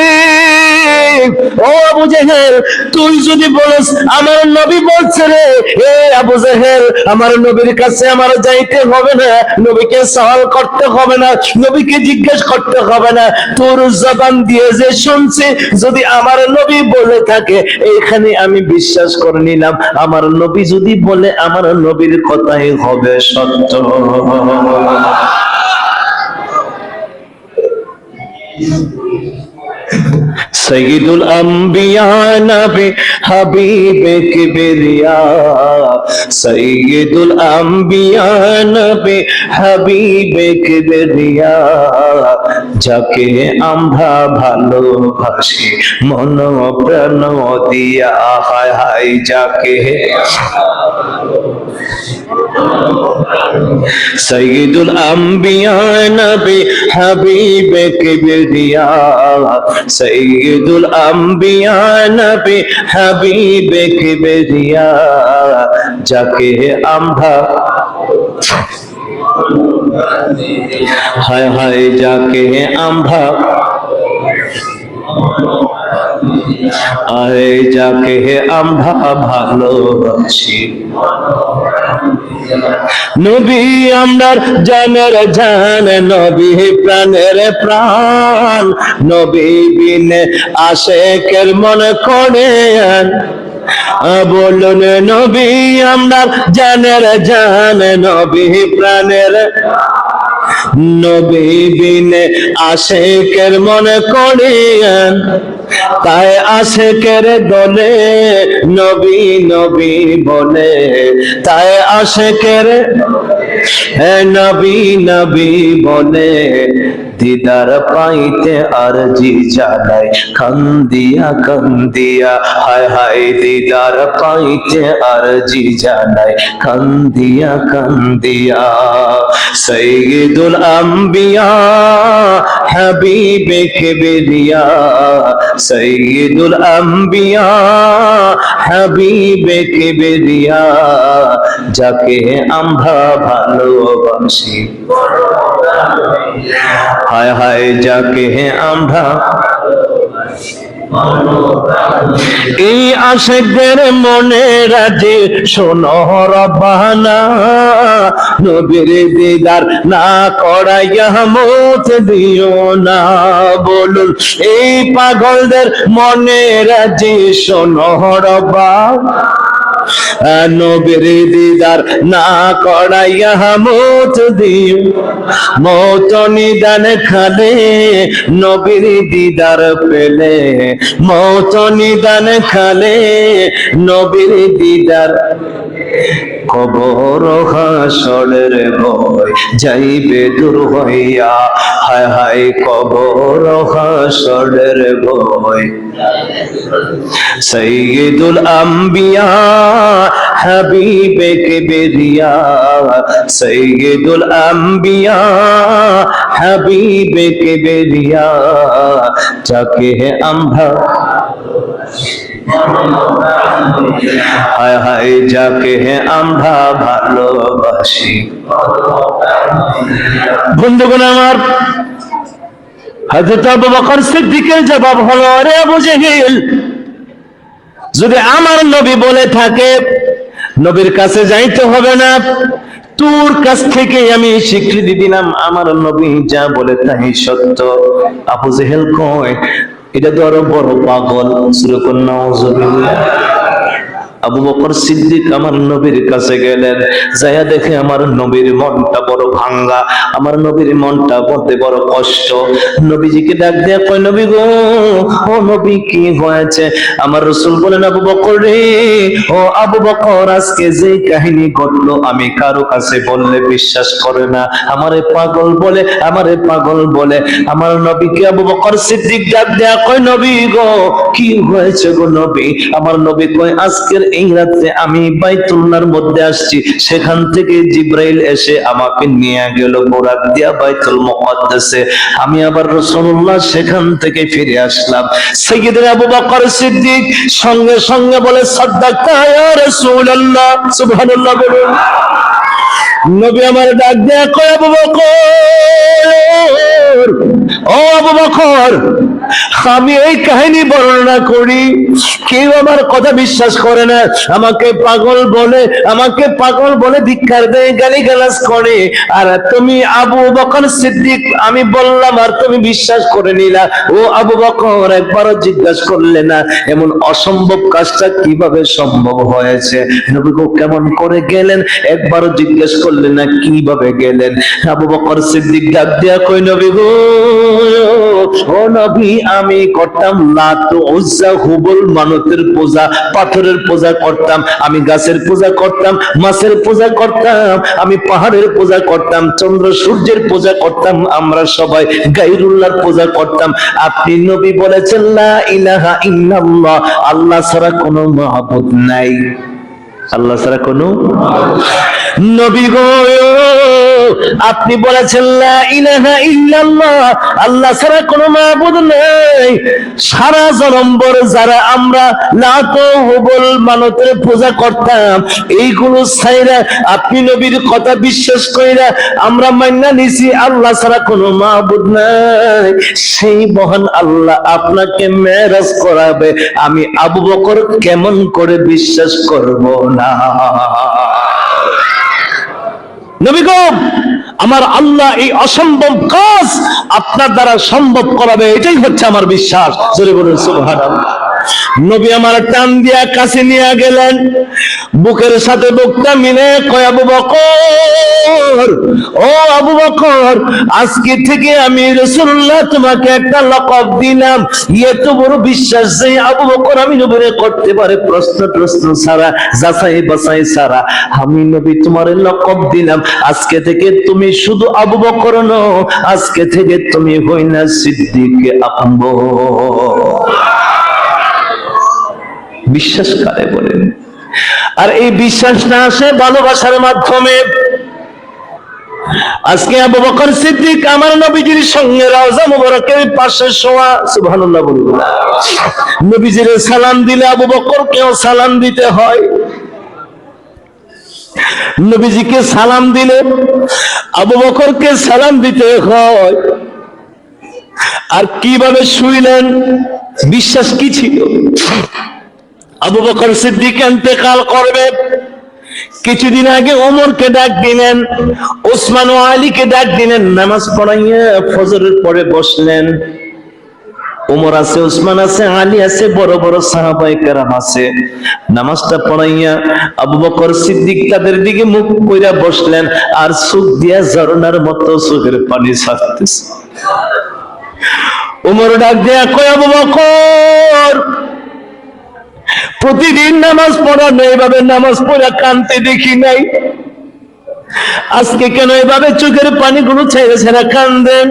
S1: ও আবু জাহেল, তুই যদি বলিস আমার নবী বলছে রে, এ আবু জাহেল, আমার নবীর কাছে আমার যাইতে হবে না, নবীকে সওয়াল করতে হবে না, নবীকে জিজ্ঞেস করতে হবে না, তোর জবান দিয়ে যে শুনছি, যদি আমার নবী বলে থাকে এইখানে আমি বিশ্বাস করে নিলাম, আমার নবী যদি বলে আমার নবীর কথাই হবে সত্য। সাইয়্যিদুল আম্বিয়া নবী হাবিবে কিবরিয়া সাইয়্যিদুল আম্বিয়া নবী হাবিবে কিবরিয়া যাকে আমরা ভালোবাসি মন প্রাণ দিয়া হায় হায় যাকে সাইয়্যিদুল আম্বিয়া নবী হাবিবে কিবরিয়া সাইয়্যিদুল আম্বিয়া নবী হাবিবে কিবরিয়া যাকে আমরা হায় হায় যাকে আমরা আরে যাকে আমরা ভালোবাসি নবী আমরার জানের জান নবী প্রাণের প্রাণ নবী বিনে আশেকের মন করে বলুন নবী আমরার জানের জান নবী প্রাণের নবী বিনে আশেকের মন করে তাই আশেকের দলে নবী নবী বলে তাই আশেকের নবী নবী বলে দিদার পাইতে আরজি জানাই কান্দিয়া কান্দিয়া হায় হায় দিদার পাইতে আরজি জানাই কান্দিয়া কান্দিয়া সাইয়্যিদুল আম্বিয়া হাবিবে কিবরিয়া সাইয়্যিদুল আম্বিয়া হাবিবে কিবরিয়া যাকে আমরা ভালোবাসি হায় হায় যাকে আমরা এই আশেকদের মনে রাজে শোনো রব্বানা নবীর দিদার না করাইয়া মত দিও না বলুন এই পাগলদের মনে রাজে শোনো রব্বানা নবীর দিদার না করাইয়া মত দিও মত নিদান খালে নবীর দিদার পেলে মত নিদান খালে নবীর দিদার কবর হাসরের ভয় যাইবে দূর হইয়া হায় হায় কবর হাসরের ভয় সাইয়্যিদুল আম্বিয়া হাবিবে কিবরিয়া সাইয়্যিদুল আম্বিয়া হাবিবে কিবরিয়া যাকে আমরা হায় হায় যাকে আমরা ভালোবাসি বন্ধুগণ আমার হযরত আবু বকর সিদ্দিকের জবাব হলো আরে আবু জেহেল যদি আমার নবী বলে থাকে নবীর কাছে যাইতে হবে না তোর কাছ থেকে আমি স্বীকৃতি দিলাম আমার নবী যা বলে তাই সত্য আবু জেহেল কয় এটা তো আরো বড় পাগল সূরা নাউযুবিল্লাহ আবু বকর সিদ্দিক আমার নবীর কাছে গেলেন যায়া দেখে আমার নবীর মনটা বড় ভাঙ্গা আমার নবীর মনটা বড় বড় কষ্ট নবীজিকে ডাক দেয়া কয় নবী গো ও নবী কি হয়েছে আমার রাসূল বলেন আবু বকর রে ও আবু বকর আজকে যে কাহিনী ঘটলো আমি কারো কাছে বললে বিশ্বাস করে না আমারে পাগল বলে আমার নবীকে আবু বকর সিদ্দিক ডাক দেয়া কয় নবী গো কি হয়েছে গো নবী আমার নবী কয় আজকের এই রাতে আমি বাইতুল্লাহর মধ্যে আসছি সেখান থেকে জিবরাইল এসে আমাকে নিয়ে গেল বুরাক দিয়া বাইতুল মুকদ্দাসে আমি আবার রাসূলুল্লাহ সেখান থেকে ফিরে আসলাম সাইয়্যিদনা আবু বকর সিদ্দিক সঙ্গে সঙ্গে বলে সাদাকা ইয়া রাসূলুল্লাহ সুবহানাল্লাহ বলুন নবী আমার ডাক দেয়া কয় আবু বকর ও আবু বকর আমি এই কাহিনী বর্ণনা করি কেউ আমার কথা বিশ্বাস করে না আমাকে পাগল বলে ধিক্কার দেয় গালিগালাজ করে আর তুমি আবু বকর সিদ্দিক আমি বললাম আর তুমি বিশ্বাস করে নিলা ও আবু বকর একবারও জিজ্ঞাসা করলে না এমন অসম্ভব কাজটা কিভাবে সম্ভব হয়েছে নবী গো কেমন করে গেলেন একবারও জিজ্ঞেস করলেন না কিভাবে গেলেন আবু বকর সিদ্দিক ডাক দিয়া কই নবী গো ও নবী আমি করতাম লাত উজ্জা হুবল মানতের পূজা, পাথরের পূজা করতাম, আমি গাছের পূজা করতাম, মাছের পূজা করতাম, আমি পাহাড়ের পূজা করতাম, চন্দ্র সূর্যের পূজা করতাম, আমরা সবাই গায়রুল্লাহর পূজা করতাম। আপনি নবী বলেছেন লা ইলাহা ইল্লাল্লাহ, আল্লাহ ছাড়া কোনো মাবুদ নাই, আল্লাহ ছাড়া কোনো নবী গো আপনি বলেছেন লা ইলাহা ইল্লাল্লাহ, আল্লাহ ছাড়া কোনো মাবুদ নাই। সারা জনম্বর যারা আমরা লাত হুবল মানতের পূজা করতাম, এইগুলো ছাইরা আপনি নবীর কথা বিশ্বাস কইরা আমরা মাইনা নিছি আল্লাহ ছাড়া কোনো মাবুদ নাই। সেই মহান আল্লাহ আপনাকে মেরাজ করাবে, আমি আবু বকর কেমন করে বিশ্বাস করব না? নবী গো আমার আল্লাহ এই অসম্ভব কাজ আপনার দ্বারা সম্ভব করাবে, এটাই হচ্ছে আমার বিশ্বাস। জোরে বলুন সুবহানাল্লাহ। নবী আমার টান দিয়া কাছে নিয়ে গেলেন, বুকের সাথে বুকটা মিলে কয় আবু বকর, ও আবু বকর, আজকে থেকে আমি রাসূলুল্লাহ তোমাকে একটা লকব দিলাম। এত বড় বিশ্বাস যে আবু বকর আমি নবীরে করতে পারে প্রশ্ন ছাড়া, যাচাই বাছাই ছাড়া, আমি নবী তোমার লকব দিলাম। আজকে থেকে তুমি শুধু আবু বকর নও, আজকে থেকে তুমি হইনা সিদ্দিক আকবর। বিশ্বাস কারে বলেন? আর এই বিশ্বাসটা আসে ভালোবাসার মাধ্যমে। আজকে আবু বকর সিদ্দিক আমার নবীজির সঙ্গে রওজা মুবারকের পাশে শোয়া, সুবহানাল্লাহ বলুন। নবীজির সালাম দিলে আবু বকরকেও সালাম দিতে হয়, নবীজিকে সালাম দিলে আবু বকরকে সালাম দিতে হয়। আর কিভাবে শুইলেন? বিশ্বাস কি ছিল? আবু বকর সিদ্দিক ইন্তেকাল করবে, কিছুদিন আগে ওমরকে ডাক দিলেন, ওসমান ও আলীকে ডাক দিলেন, নামাজ পড়াইয়া ফজরের পরে বসলেন। ওমর আছে, ওসমান আছে, আলী আছে, বড় বড় সাহাবায়ে কেরাম আছে। নামাজটা পড়াইয়া আবু বকর সিদ্দিক তাদের দিকে মুখ কইরা বসলেন, আর চোখ দিয়া ঝরনার মতো চোখের পানি ছাড়তেছে। ওমর ডাক দিয়া কয় আবু বকর, প্রতিদিন নামাজ পড়ানো এইভাবে নামাজ পড়া কানতে দেখি নাই, আজকে কেন এভাবে চোখের পানিগুলো ছেড়ে ছেড়ে কান্দেন?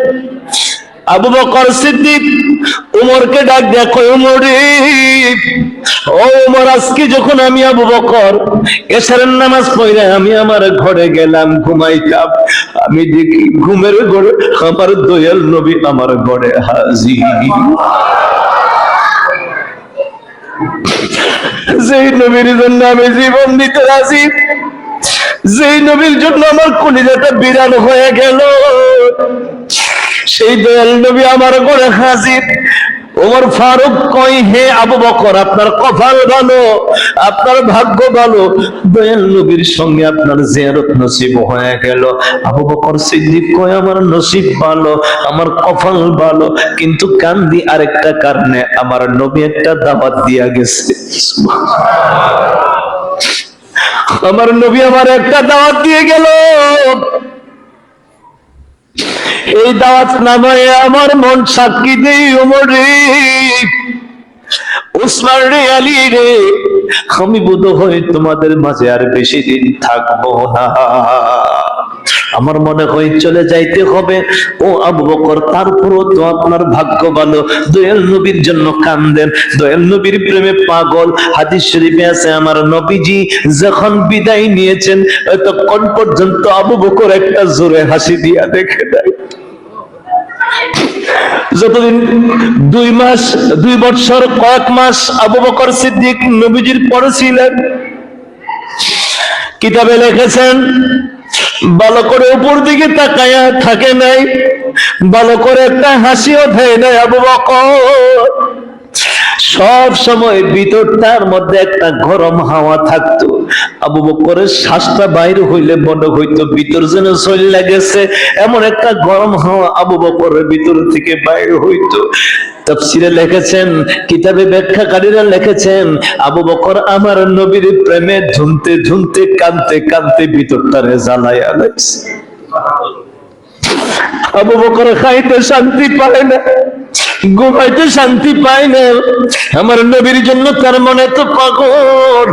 S1: আবু বকর সিদ্দিক ওমরকে ডাক দেয়া কয় ওমর রে, ও ওমর, আজকে যখন আমি আবু বকর এশারের নামাজ পড়ে আমি আমার ঘরে গেলাম ঘুমাইতাম, আমি দেখি ঘুমের ঘরে আমার দয়াল নবী আমার ঘরে হাজির। যেই নবীর জন্য আমি জীবন দিতে রাজি, যেই নবীর জন্য আমার কলিজাটা বিরান হয়ে গেল, সেই দয়াল নবী আমার ঘরে হাজির। ওমর ফারুক কয়, হে আবু বকর, আপনার কপাল ভালো, আপনার ভাগ্য ভালো, দয়াল নবীর সঙ্গে আপনার জিয়ারত নসিব হয়ে গেল। আবু বকর সিদ্দিক কয়, আমার নসিব ভালো, আমার কপাল ভালো, কিন্তু কান্দি আরেকটা কারণে, আমার নবী একটা দাওয়াত দিয়া গেছে। আমার নবী আমার একটা দাওয়াত দিয়ে গেল, এই দাওয়াত নামায় আমার মন সাক্ষী দেই ওমর রে, ওসমান রে, আলী রে, আমি বোধ হয় তোমাদের মাঝে আর বেশি দিন থাকবো না, আমার মনে হয় চলে যাইতে হবে। ও আবু বকর, তারপরও তো আপনার ভাগ্য ভালো, দয়াল নবীর জন্য কান্দেন, দয়াল নবীর প্রেমে পাগল। হাদিস শরীফে আছে, আমার নবীজি যখন বিদায় নিয়েছেন ততক্ষণ পর্যন্ত আবু বকর একটা জোরে হাসি দিয়া দেখে নাই। যতদিন 2 মাস 2 বছর কয়েক মাস আবু বকর সিদ্দিক নবীজির পরে ছিলেন, কিতাবে লিখেছেন ভালো করে উপর দিকে তাকায়া থাকে নাই, ভালো করে একটা হাসিও দেয় নাই আবু বকর। সব সময় ভিতরটার মধ্যে একটা গরম হাওয়া থাকতো। আবু বকরের শ্বাসটা বাইরে হইলে মনে হইতো ভিতর যেন চলে গেছে, এমন একটা গরম হাওয়া আবু বকরের ভিতর থেকে বাইরে হইতো। তাফসীরে লিখেছেন, কিতাবে ব্যাখ্যাকারীরা লিখেছেন, আবু বকর আমার নবীর প্রেমে ঝুমতে ঝুমতে কাঁদতে কাঁদতে ভিতরটারে জ্বালাইয়া লাগছে। আবু বকর খাইতে শান্তি পায় না, ঘুমাইতে শান্তি পায় না। আমার নবীর জন্য তার মনে তো পাগল,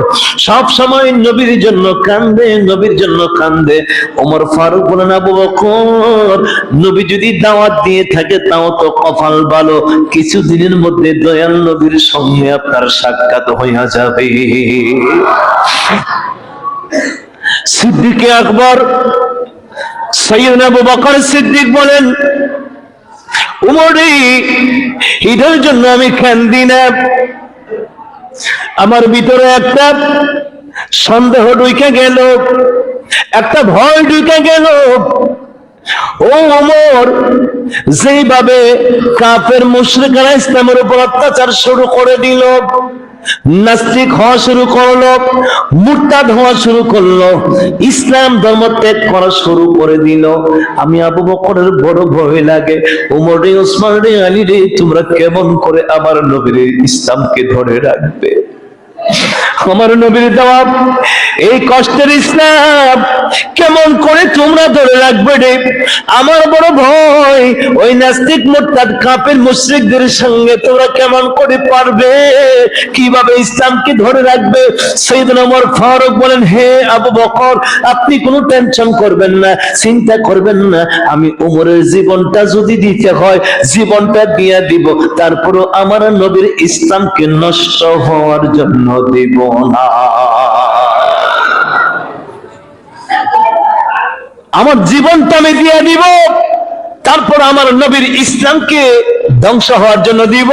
S1: সব সময় নবীর জন্য কান্দে, নবীর জন্য কান্দে। ওমর ফারুক বলেন, আবু বকর, নবী যদি দাওয়াত দিয়ে থাকে তাও তো কপাল ভালো, কিছুদিনের মধ্যে দয়াল নবীর সঙ্গে আপনার সাক্ষাৎ হইয়া যাবে। সিদ্দিকে আকবর সাইয়েদনা আবু বকর সিদ্দিক বলেন, উমরে, ঈদের জন্য আমি কান্দি না, আমার ভিতরে একটা সন্দেহ ঢুকে গেল, একটা ভয় ঢুকে গেল। ও ওমর, যেভাবে কাফের মুশরিকরা ইসলামের উপর অত্যাচার শুরু করে দিল, নাস্তিক হওয়া শুরু করলো, মুরতাদ হওয়া শুরু করলো, ইসলাম ধর্ম ত্যাগ করা শুরু করে দিল, আমি আবু বকরের বড় ভয় লাগে। ওমর রে, ওসমান রে, আলী রে, তোমরা কেমন করে আমার নবীর ইসলামকে ধরে রাখবে? আমার নবীর দেওয়া এই কষ্টের ইসলাম কেমন করে তোমরা ধরে রাখবে রে? আমার বড় ভয়, ওই নাস্তিক মুরতাদ কাফের মুশরিকদের সঙ্গে তোমরা কেমন করে পারবে, কিভাবে ইসলামকে ধরে রাখবে? সাইয়েদনা ওমর ফারুক বলেন, হে আবু বকর, আপনি কোনো টেনশন করবেন না, চিন্তা করবেন না, আমি ওমরের জীবনটা যদি দিতে হয় জীবনটা দিয়ে দিব, তারপরও আমার নবীর ইসলামকে নষ্ট হওয়ার জন্য দেব না। আমার জীবনটা আমি দিয়ে দিব, তারপর আমার নবীর ইসলামকে ধ্বংস হওয়ার জন্য দিব।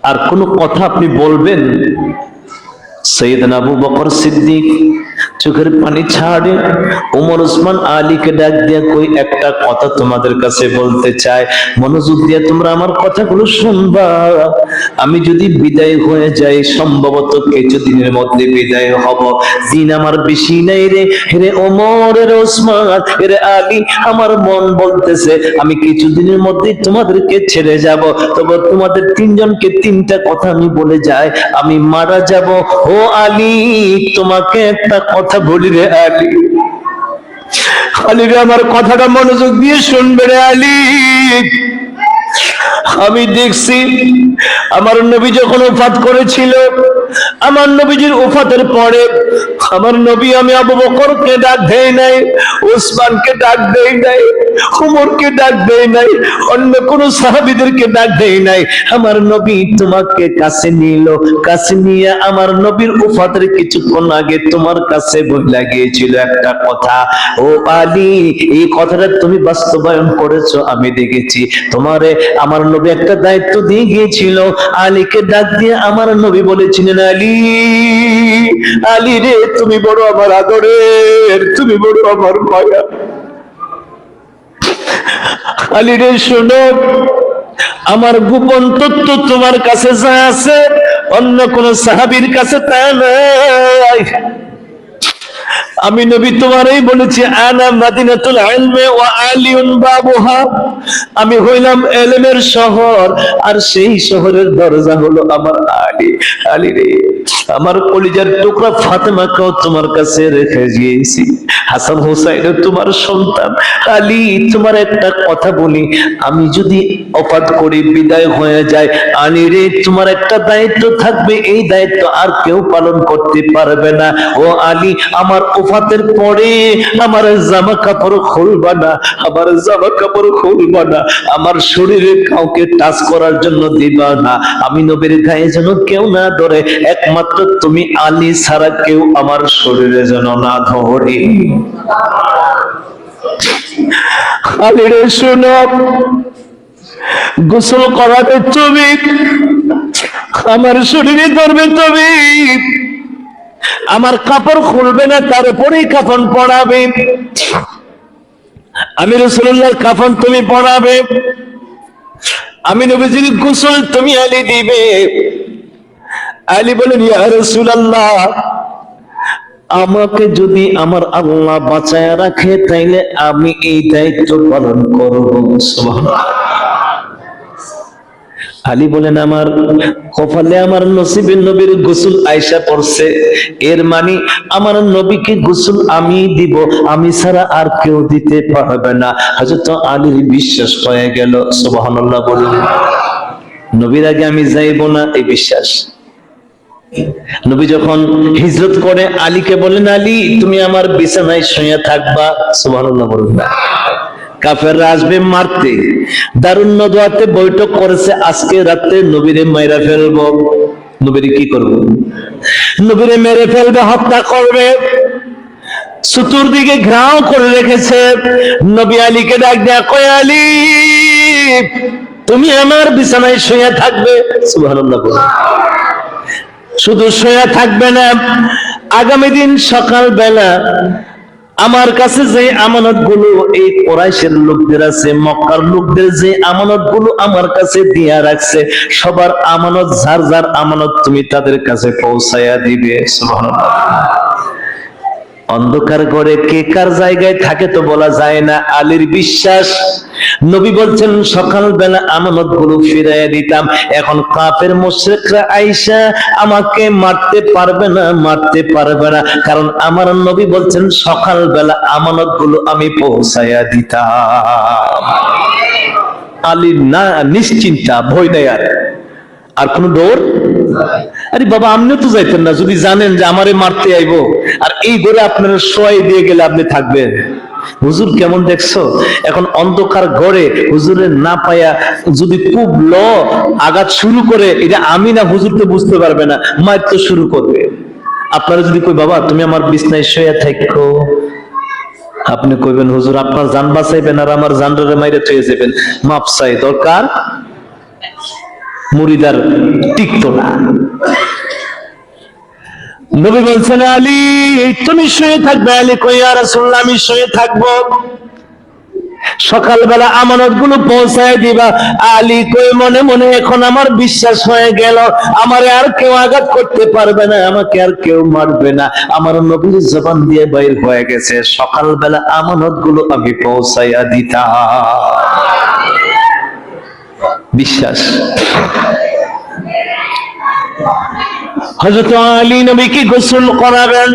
S1: আর কোন কথা আপনি বলবেন? সাইয়েদনা আবু বকর সিদ্দিক চোখের পানি ছাড়ে ওমর ওসমান আলীকে ডাক দিয়ে কই, একটা কথা তোমাদের কাছে বলতে চাই, মনোযোগ দিয়ে তোমরা আমার কথাগুলো শুনবা। আমি যদি বিদায় হয়ে যাই, সম্ভবত কিছুদিনের মধ্যে বিদায় হব, দিন আমার বেশি নাই রে। রে ওমর, রে ওসমান, রে আলী, আমার মন বলতেছে আমি কিছুদিনের মধ্যে তোমাদেরকে ছেড়ে যাব। তবে তোমাদের তিনজনকে তিনটা কথা আমি বলে যাই, আমি মারা যাব। ও আলী, তোমাকে একটা কথা বলি রে আলী, আলী রে, আমার কথাটা মনোযোগ দিয়ে শুনবে রে আলী। আমি দেখছি আমার নবী যখন ওফাত করেছিল, আমার নবীজির ওফাতের পরে আমার নবী, আমি আবু বকরকে ডাক দেই নাই, ওসমানকে ডাক দেই নাই, ওমরকে ডাক দেই নাই, অন্য কোন সাহাবীদেরকে ডাক দেই নাই। আমার নবী তোমাকে কাছে নিল, কাছে নিয়ে আমার নবীর ওফাতের কিছুক্ষণ আগে তোমার কাছে বলে গিয়েছিল একটা কথা। ও আলী, এই কথাটা তুমি বাস্তবায়ন করেছো, আমি দেখেছি। তোমারে আমার নবী একটা দায়িত্ব দিয়ে গিয়েছিল, আলীকে ডাক দিয়ে আমার নবী বলেছিলেন, আলী, আলী রে, তুমি বড় আমার আদরের, তুমি বড় আমার মায়া। আলী রে, শোনো, আমার গোপন তথ্য তোমার কাছে যা আছে অন্য কোন সাহাবীর কাছে তা নাই। আমি নবী তোমারই বলেছি, আনা মাদিনাতুল ইলমি ওয়া আলিউন বাবুহা, আমি হইলাম ইলমের শহর, আর সেই শহরের দরজা হলো আমার আলী। আলী রে, আমার কলিজার টুকরা ফাতেমাকেও তোমার কাছে রেখে গিয়েছি, হাসান হুসাইনও তোমার সন্তান। আলী, তোমার একটা কথা বলি, আমি যদি ওফাত করি, বিদায় হয়ে যায়, আলী রে, তোমার একটা দায়িত্ব থাকবে, এই দায়িত্ব আর কেউ পালন করতে পারবে না। ও আলী, আমার ওফাতের পরে আমার জামা কাপড় খুলবা না, আমার জামা কাপড় খুলবা না, আমার শরীরে কাউকে টাচ করার জন্য দিবা না, আমি নবীর গায়ে যেন কেউ না ধরে, একমাত্র তুমি আলী ছাড়া কেউ আমার শরীরে যেন না ধরে। আলী রে, শোনো, গোসল করাবে তুমি, আমার শরীরে ধরবে তুমি, আমার কাপড় খুলবে না, তার উপরেই কাফন পরাবে, আমি রাসূলুল্লাহর কাফন তুমি পরাবে, আমি নবীজির গোসল তুমি আলী দিবে। আলী বলেন, ইয়া রাসূলুল্লাহ, আমাকে যদি আমার আল্লাহ বাঁচায় রাখে তাইলে আমি এই দায়িত্ব পালন করব। সুবহানাল্লাহ। আলী বলেন আমার কপালে আমার নসিবে নবীর গোসল আয়েশা পড়ছে, এর মানে আমার নবীকে গোসল আমি দিব, আমি ছাড়া আর কেউ দিতে পারবে না। হযরত আলীর বিশ্বাস হয়ে গেল। সুবহানাল্লাহ বলুন। নবীর আগে আমি যাইব না, এই বিশ্বাস। নবী যখন হিজরত করে আলীকে বলেন, আলী তুমি আমার বিছানায় শুয়ে থাকবা। সুবহানাল্লাহ বলুন না। কাফেররা আসবে মারতে, দারুন নদওয়াতে বৈঠক করেছে, আজকে রাতে নবীরে মাইরা ফেলবো। নবীরে কি করব? নবীরে মেরে ফেলবে, হত্যা করবে। চতুর্দিকে ঘেরাও করে রেখেছে। নবী আলীকে ডাক দেয়া, কয় আলী তুমি আমার বিছানায় শুয়ে থাকবে। সুবহানাল্লাহ বলুন। শুধু শুয়ে থাকবে না, আগামী দিন সকাল বেলা আমার কাছে যে আমানত গুলো এই কুরাইশের লোকদের আছে, মক্কার লোকদের যে আমানত গুলো আমার কাছে দিয়া রাখছে, সবার আমানত, যার যার আমানত তুমি তাদের কাছে পৌঁছায়া দিবে। সুবহানাল্লাহ। অন্ধকার ঘরে কে কার জায়গায় থাকে তো বলা যায় না। আলীর বিশ্বাস। নবী বলছেন সকালবেলা আমানত গুলো ফিরাইয়া দিতাম। এখন কাফের মুশরিকরা আইসা আমাকে মারতে পারবে না, মারতে পারবে না, কারণ আমার নবী বলছেন সকালবেলা আমানত গুলো আমি পৌঁছাইয়া দিতাম। আলী না নিশ্চিন্তা, ভয় নেই আর কোন ডর। আরে বাবা আপনিও তো যাইতেন না যদি জানেন যে আমারে মারতে আইবো, আর এই ঘরে আপনারা শোয়াই দিয়ে গেলে আপনি থাকবেন। হুজুর কেমন দেখছো? এখন অন্ধকার ঘরে হুজুরের না পায়া যদি খুব আঘাত শুরু করে, এটা আমি না হুজুর তো বুঝতে পারবে না, মায়ের তো শুরু করবে। আপনারা যদি কই বাবা তুমি আমার বিছনায় শুয়ে থাকো, আপনি কইবেন হুজুর আপনার জান বাঁচাইবেন আর আমার জানরে মাইরে থয়ে যাবেন, মাপ চাই, দরকার মুরিদার টিকতো না। নবী বলছেন আলী তুমি শুয়ে থাকবে। আলী কই ইয়া রাসূলুল্লাহ আমি শুয়ে থাকবো, সকালবেলা আমানত গুলো পৌঁছায় দিবা। আলী কই মনে মনে এখন আমার বিশ্বাস হয়ে গেল, আমারে আর কেউ আঘাত করতে পারবে না, আমাকে আর কেউ মারবে না। আমার নবীর জবান দিয়ে বাইর হয়ে গেছে সকালবেলা আমানত গুলো আমি পৌঁছাইয়া দিতাম। বিশ্বাস। হযরত আলী নবীকে গোসল করাবেন।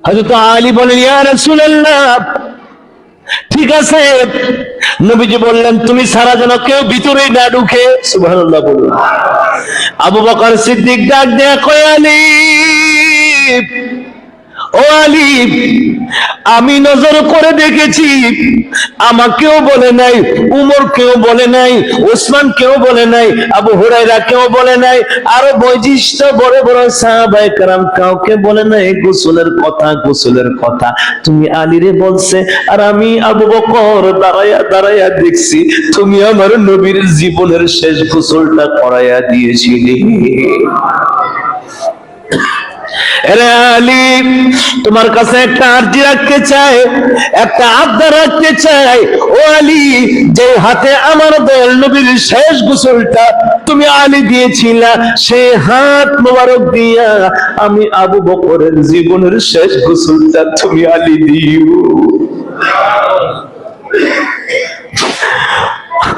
S1: হযরত আলী বলেন ইয়া রাসূলুল্লাহ ঠিক আছে। নবীজি বললেন তুমি সারা যেন কেউ ভিতরে না ঢুকে। সুবহানাল্লাহ বলুন। আবু বকর সিদ্দিক ডাক দেয়া কয় আলী, ও আলী আমি নজর করে দেখেছি, আমাকেও বলে নাই, উমর কেউ বলে নাই, ওসমান কেউ বলে নাই, আবু হুরায়রা কেউ বলে নাই, আরো বৈশিষ্ট্য বড় বড় সাহাবায়ে কেরাম কাউকে বলে নাই গোসলের কথা। গোসলের কথা তুমি আলীরে বলছে, আর আমি আবু বকর দাঁড়ায়া দাঁড়ায়া দেখছি তুমি আমার নবীর জীবনের শেষ গোসলটা করাইয়া দিয়েছিলে। আলী তোমার কাছে একটা আরজি রাখতে চাই, একটা আবদার রাখতে চাই। ও আলী যে হাতে আমার দয়াল নবীর শেষ গোসলটা তুমি আলী দিয়েছিলা, সে হাত মোবারক দিয়া আমি আবু বকরের জীবনের শেষ গোসলটা তুমি আলী দিও।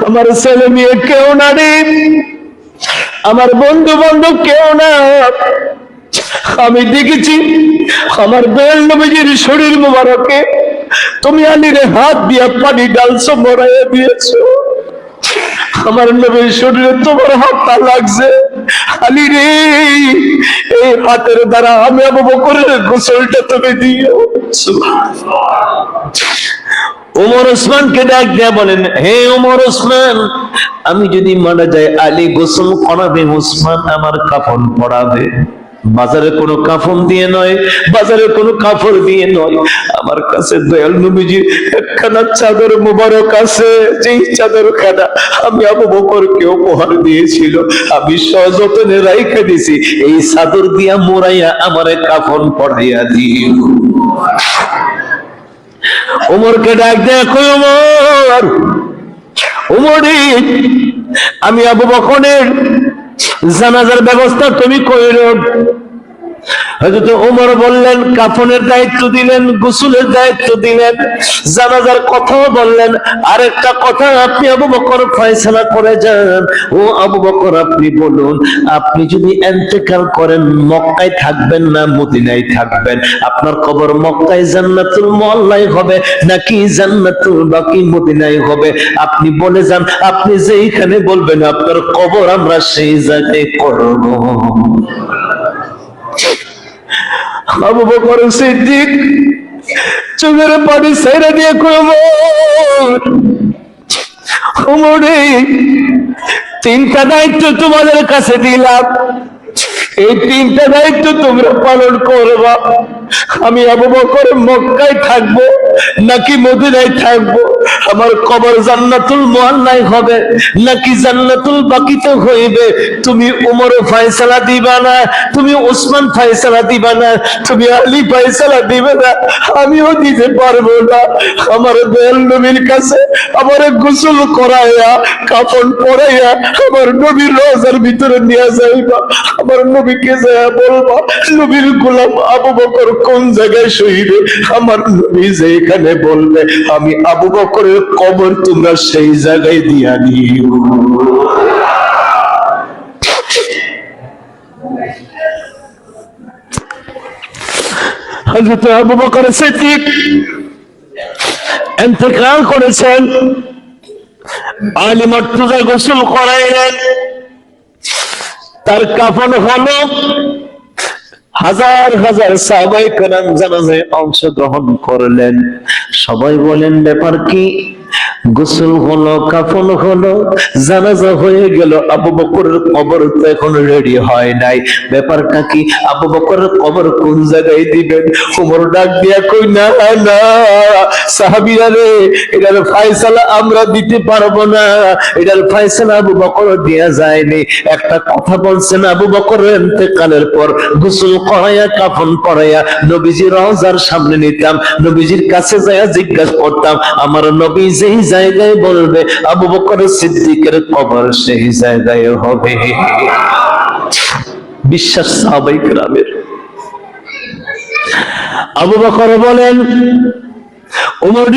S1: আমার ছেলে মেয়ে কেউ না রে, আমার বন্ধু বান্ধব কেউ না, আমি দেখেছি আমার দয়াল নবীজির শরীর মোবারকে তুমি আলীর হাত দিয়া পানি ডালছো, মরাইয়া দিয়েছো। আমার নবীর শরীরে তোমার হাতটা লাগছে আলী রে, এই হাতের দ্বারা আমি আবু বকরের গোসলটা তুমি দিও। ওমর ওসমানকে ডাক দেয়া বলেন হে ওমর ওসমান, আমি যদি মারা যাই আলী গোসল করাবে, ওসমান আমার কাফন পরাবে। বাজারে কোনো কাফন দিয়ে নয়, বাজারে কোনো কাপড় দিয়ে নয়, আমার কাছে দয়াল নবীজির একখানা চাদর মুবারক আছে, যেই চাদরখানা আমি আবু বকরকে উপহার দিয়েছিল, আমি সযত্নে রাইখা দিছি, এই চাদর দিয়া মোড়াইয়া আমারে কাফন পরাইয়া দিও। ওমরকে ডাক দেয়া কই ওমর, ওমরে আমি আবু বকরের জানাজার ব্যবস্থা তুমি কইরো। হযরত ওমর বললেন, কাফনের দায়িত্ব দিলেন, গোসলের দায়িত্ব দিলেন, জানাজার কথাও বললেন। আরেকটা কথা আপনি আবু বকর ফয়সালা করে যান। ও আবু বকর, আপনি বলুন, আপনি যদি ইন্তেকাল করেন মক্কায় থাকবেন না মদিনায় থাকবেন? আপনার কবর মক্কায় জান্নাতুল মুআল্লায় হবে নাকি জান্নাতুল বাকি মদিনায় হবে? আপনি বলে যান। আপনি যেইখানে বলবেন আপনার কবর আমরা সেই জায়গায় করব। আবু বকর সিদ্দিক চোখের পানি ছেড়ে দিয়ে কইব, ওমরে, তিনটা দায়িত্ব তোমাদের কাছে দিলাম, এই তিনটা দায়িত্ব তোমরা পালন করবা। আমি আবু বকর মক্কায় থাকবো নাকি মদিনায় থাকবো? আমার কবর জান্নাতুল মুআল্লায় হবে নাকি জান্নাতুল বাকিতে হইবে? তুমি উমর ফয়সালা দিবা না, তুমি ওসমান ফয়সালা দিবা না, তুমি আলী ফয়সালা দিবে না, আমিও দিতে পারবো না। আমার দয়াল নবীর কাছে আমার গোসল করাইয়া কাফন পরাইয়া আমার নবীর রওজার ভিতরে নিয়ে যাইবা। আমার নবীকে যায় বলবা, নবীর গোলাম আবু বকর কোন জায়গায় শহীদ? আমার নবী যেখানে বলবে আমি আবু বকরের কবর তোমরা সেই জায়গায় দিয়া দিও। হযরত আবু বকর সিদ্দিক ইন্তেকাল করেছেন, আলী মার্তুজা গোসল করাইলেন, তার কাফন হলো। হাজার হাজার সাহাবায়ে কেরাম জানাজায় অংশগ্রহণ করলেন। সবাই বলেন, ব্যাপার কি? গোসল হলো, কাফন হলো, জানাজা হয়ে গেল, আবু বকরের কবর তো এখন রেডি হয় নাই। ব্যাপারটা কি? আবু বকরের কবর কোন জায়গায় দিবেন? ওমর ডাক দিয়া কই, না না সাহাবীরা রে, এটার ফয়সালা আমরা দিতে পারবো না, এটার ফয়সালা আবু বকর দেয়া যায়নি। একটা কথা বলছেন, আবু বকরের ইন্তেকালের পর গোসল করাইয়া কাফন পরাইয়া নবীজির রওজার সামনে নিতাম, নবীজির কাছে যাইয়া জিজ্ঞাসা করতাম, আমার নবী যেই জায়গায় বলবে আবু বকর সিদ্দিকের কবর সেই জায়গায় হবে। বিশ্বাস সাহাবায়ে কেরামের। আবু বকর বলেন, ওমর,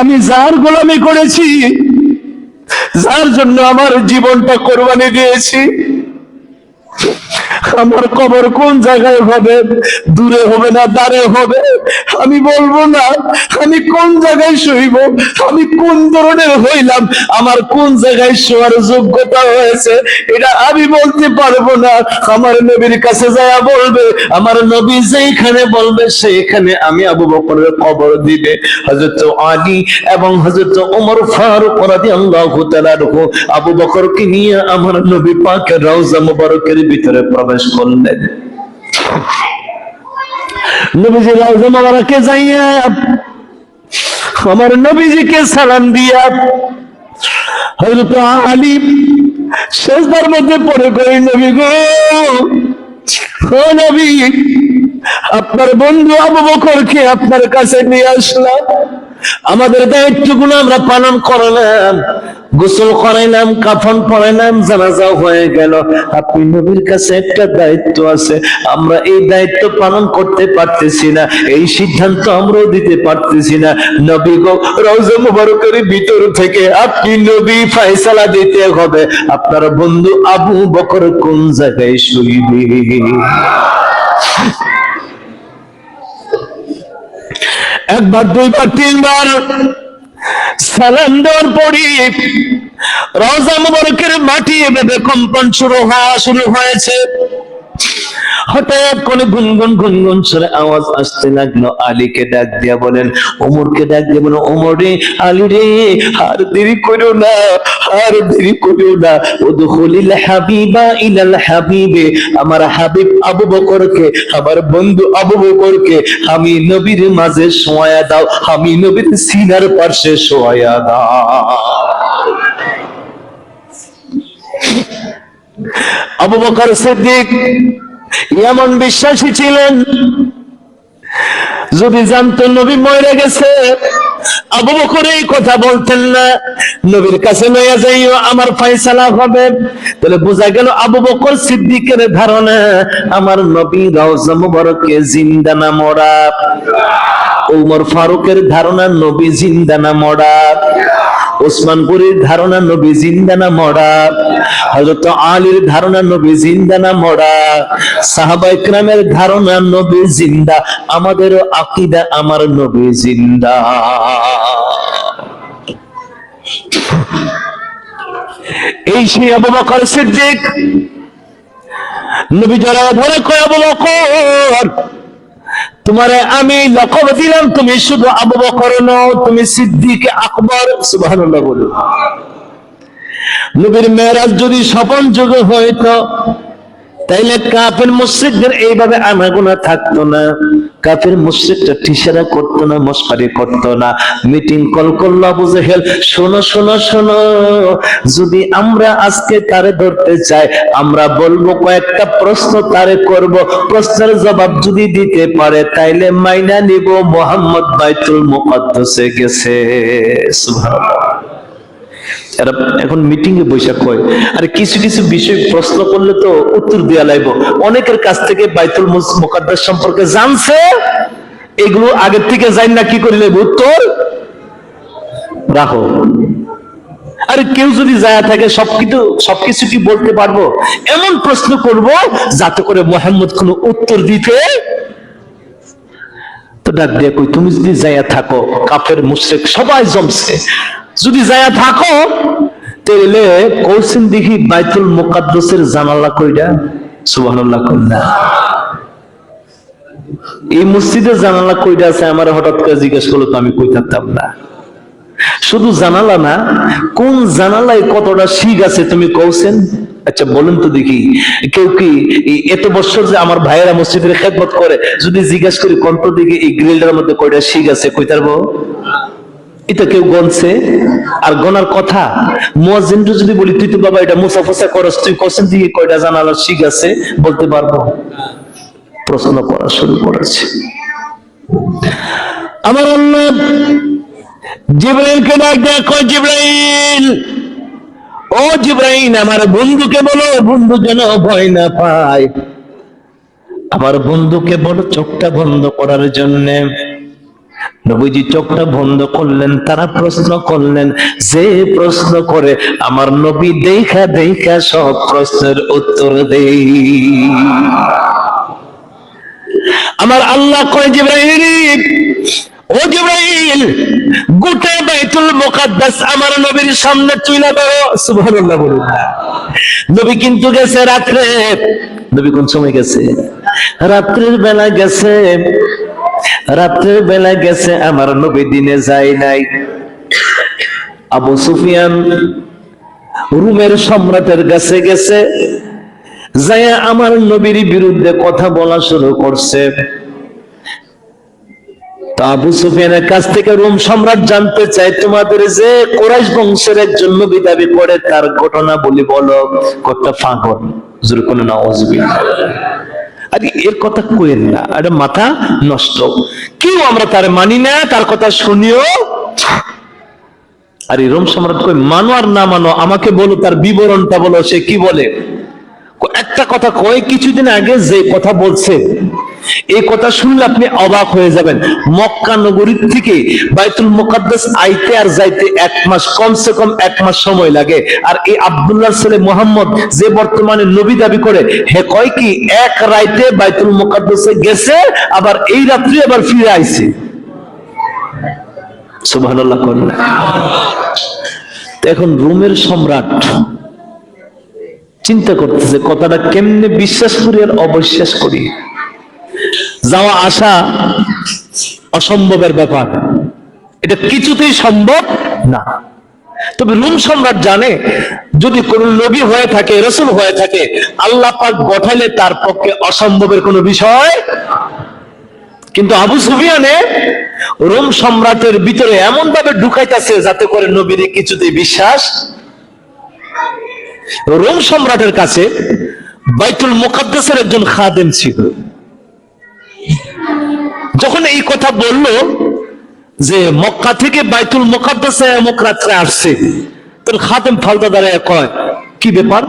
S1: আমি যার গোলামি করেছি, যার জন্য আমার জীবনটা কোরবানি দিয়েছি, আমার কবর কোন জায়গায় হবে? দূরে হবে না দাঁড়ে হবে? আমি বলবো না। আমি কোন জায়গায় শুইব? আমি কোন ধরনের হইলাম? আমার কোন জায়গায় শোয়ার যোগ্যতা হয়েছে এটা আমি বলতে পারবো না। আমার নবীর কাছে যায়া বলবে, আমার নবী যেখানে বলবে সেইখানে আমি আবু বকরের কবর দিবে। হযরত আলী এবং হযরত ওমর ফারুক রাদিয়াল্লাহু তাআলা আবু বকরকে নিয়ে আমার নবী পাকের রওজা মুবারকের ভিতরে প্রবেশ করলেন। নবীজি রওজা মুবারকে যাইয়া আমার নবীজিকে সালাম দিয়া হযরত আলী সিজদার মধ্যে পড়ে কই, নবী গো, ও নবী, আপনার বন্ধু আবু বকরকে আপনার কাছে নিয়ে আসলাম। আমাদের দায়িত্বগুলো আমরা পালন করলাম, গোসল করাইলাম, কাফন পরাইলাম, জানাজা হয়ে গেল। আপনি নবীর কাছে একটা দায়িত্ব আছে, আমরা এই দায়িত্ব পালন করতে পারতেছি না, এই সিদ্ধান্ত আমরাও দিতে পারতেছি না। নবী গো, রওজা মুবারকের ভিতর থেকে আপনি নবী ফয়সালা দিতে হবে, আপনার বন্ধু আবু বকর কোন জায়গায় শুইবে। একবার, দুইবার, তিনবার সালাম দেওয়ার পরই রওজা মুবারকের মাটি এভাবে কম্পন শুরু হয়েছে। হঠাৎ করে গুনগুন গুনগুন সরে আওয়াজ আসতে লাগলো। আলীকে ডাক দিয়া বলেন, ওমরকে ডাক দিয়া বলেন, ওমর রে, আলী রে, আর দেরি করো না, আর দেরি করো না, উদখুলিল হাবিবা ইলাল হাবিবে, আমার হাবিব আবু বকরকে, আমার বন্ধু আবু বকরকে আমি নবীর মাঝে শোয়া দাও, আমি নবীর সিনার পাশে শোয়া দাও। আবু বকর সিদ্দিক এমন বিশ্বাসী ছিলেন, যদি জানতো নবী মরে গেছে আবু বকর এই কথা বলতেন না, নবীর কাছে লইয়া যাইও, আমার ফয়সালা হবে। তাহলে বোঝা গেল আবু বকর সিদ্দিকের ধারণা আমার নবী রওজা মুবারকে জিন্দা না মরা। ওমর ফারুকের ধারণা নবী জিন্দা না মরা। ওসমান গনির ধারণা নবী জিন্দা না মরা। হযরত আলীর ধারণা নবী জিন্দা না মরা। সাহাবায়ে কেরামের ধারণা নবী জিন্দা। আমাদের আকীদা আমার নবী জিন্দা। এই সেই আবু বকর সিদ্দিক। নবী যারা ধরে কয় আবু বকর, তোমারে আমি লকব দিলাম, তুমি শুধু আবু বকর নও, তুমি সিদ্দিক আকবর। সুবহানাল্লাহ বলুন। নবীর মেরাজ যদি স্বপন যুগে হইতো তাইলে কাফের মুশরিকদের এইভাবে আনাগোনা থাকতো না। কাফের মুশরিকরা ঠিসারা করতো না, মশকারি করতো না, মিটিং কল করলো আবু জেহেল, শোনো শোনো শোনো, যদি আমরা আজকে তারে ধরতে চাই, আমরা বলবো কয়েকটা প্রশ্ন তারে করব, প্রশ্নের জবাব যদি দিতে পারে তাইলে মাইনা নিব মুহাম্মদ বাইতুল মুকাদ্দাসে গেছে। সুবহানাল্লাহ। এরা এখন মিটিং এ বৈশা কয়, আরে কিছু কিছু বিষয় প্রশ্ন করলে তো উত্তর দেয়া লাগবে। অনেকের কাছ থেকে বাইতুল মুকাদ্দাস সম্পর্কে জানছে, এগুলো আগের থেকে জানি না, কি করিলে উত্তর রাখো। আরে কেউ যদি যায় থাকে সবকিছু কি বলতে পারবো? এমন প্রশ্ন করব যাতে করে মুহাম্মদ কোনো উত্তর দিতে। তো ডাক দিয়ে কই, তুমি যদি যায়া থাকো, কাফের মুশরিক সবাই জমছে, যদি যায়া থাকো তাহলে কৌশিন দেখি বাইতুল মুকাদ্দাসের জানালা কইরা। সুবহানাল্লাহ কইনা। এই মসজিদের জানালা কইরা আছে, আমার হঠাৎ করে জিজ্ঞেস করলো তো আমি কই থাকতাম না। শুধু জানালা না, কোন জানালায় কতটা শিখ আছে তুমি কৌছেন? আচ্ছা বলেন তো দেখি, কেউ কি এত বছর যে আমার ভাইয়েরা মসজিদের খেদমত করে, যদি জিজ্ঞেস করি কন্ত দেখি এই গ্রিলটার মধ্যে কয়টা শিখ আছে, কই পারবো? এটা কেউ গনছে? আর গনার কথা মুয়াজ্জিন যদি বলি তুই তো বাবা এটা মুসাফা করস, তুই কৌছেন দিকে কয়টা জানালা শিখ আছে, বলতে পারবো? প্রশ্ন করা শুরু করেছে। আমার আল্লাহ জিবরাইলকে ডাক দেয়, কয় জিবরাইল, ও জিবরাইল, আমার বন্ধুকে বলো, বন্ধু যেন ভয় না পায়, আমার বন্ধুকে বলো চোখটা বন্ধ করার জন্য। নবীজি চোখটা বন্ধ করলেন, তারা প্রশ্ন করলেন, যে প্রশ্ন করে আমার নবী দেখা দেখা সব প্রশ্নের উত্তর দেই। আমার আল্লাহ কয় জিবরাইল, ও জিবরাইল, গোটা বাইতুল মুকাদ্দাস আমার নবীর সামনে তুলে দাও। সুবহানাল্লাহ বলুন। নবী কিন্তু গেছে রাত্রে। নবী কোন সময় গেছে? রাত্রের বেলা গেছে। রাত্রের বেলা গেছে, আমার নবী দিনে যায় নাই। আবু সুফিয়ান রোমের সম্রাটের কাছে গেছে, যায় আমার নবীর বিরুদ্ধে কথা বলা শুরু করছে। তো আবু সুফিয়ানের কাছ থেকে রোম সম্রাট জানতে চায়, তোমাদের যে কুরাইশ বংশের একজন নবী দাবি করে, তার ঘটনা বলি বলো। কথা পাগল, জোরে কোন নাউজুবিল্লাহ। আরে এর কথা কইেন না, আরে মাথা নষ্ট। কেউ আমরা তার মানি না, তার কথা শুনিও। আর রোম সম্রাট কই, মানো আর না মানো, আমাকে বলো, তার বিবরণটা বলো। সে কি বলে? একটা কথা কয়, কিছুদিন আগে যে কথা বলছে, এই কথা শুনলে আপনি অবাক হয়ে যাবেন। মক্কা নগরীর থেকে বাইতুল মুকাদ্দাস আইতে আর যাইতে 1 মাস, কমসে কম 1 মাস সময় লাগে। আর এই আব্দুল্লাহর ছেলে মুহাম্মদ যে বর্তমানে নবী দাবি করে, হে কয় কি এক রাইতে বাইতুল মুকাদ্দাসে গেছে, আবার এই রাত্রি আবার ফিরে আইছে। সুবহানাল্লাহ করেন। এখন রোমের সম্রাট চিন্তা করতেছে কথাটা কেমনে বিশ্বাস করি আর অবিশ্বাস করি। যাওয়া আসা অসম্ভবের ব্যাপার, এটা কিছুতেই সম্ভব না। তবে রোম সম্রাট জানে, যদি কোন নবী হয়ে থাকে, রাসূল হয়ে থাকে, আল্লাহ পাক গঠাইলে তার পক্ষে অসম্ভবের কোনো বিষয়। কিন্তু আবু সুফিয়ানে রোম সম্রাটের ভিতরে এমন ভাবে ঢুকাইতেছে যাতে করে নবীর কিছুতেই বিশ্বাস। রোম সম্রাটের কাছে বাইতুল মুকাদ্দাসের একজন খাদেম ছিল। যখন এই কথা বলল, যে মক্কা থেকে বাইতুল মুকাদ্দাসে এমক রাত্রে আসছে, তাহলে খাদেম ফালতা দাঁড়ায় কয় কি ব্যাপার,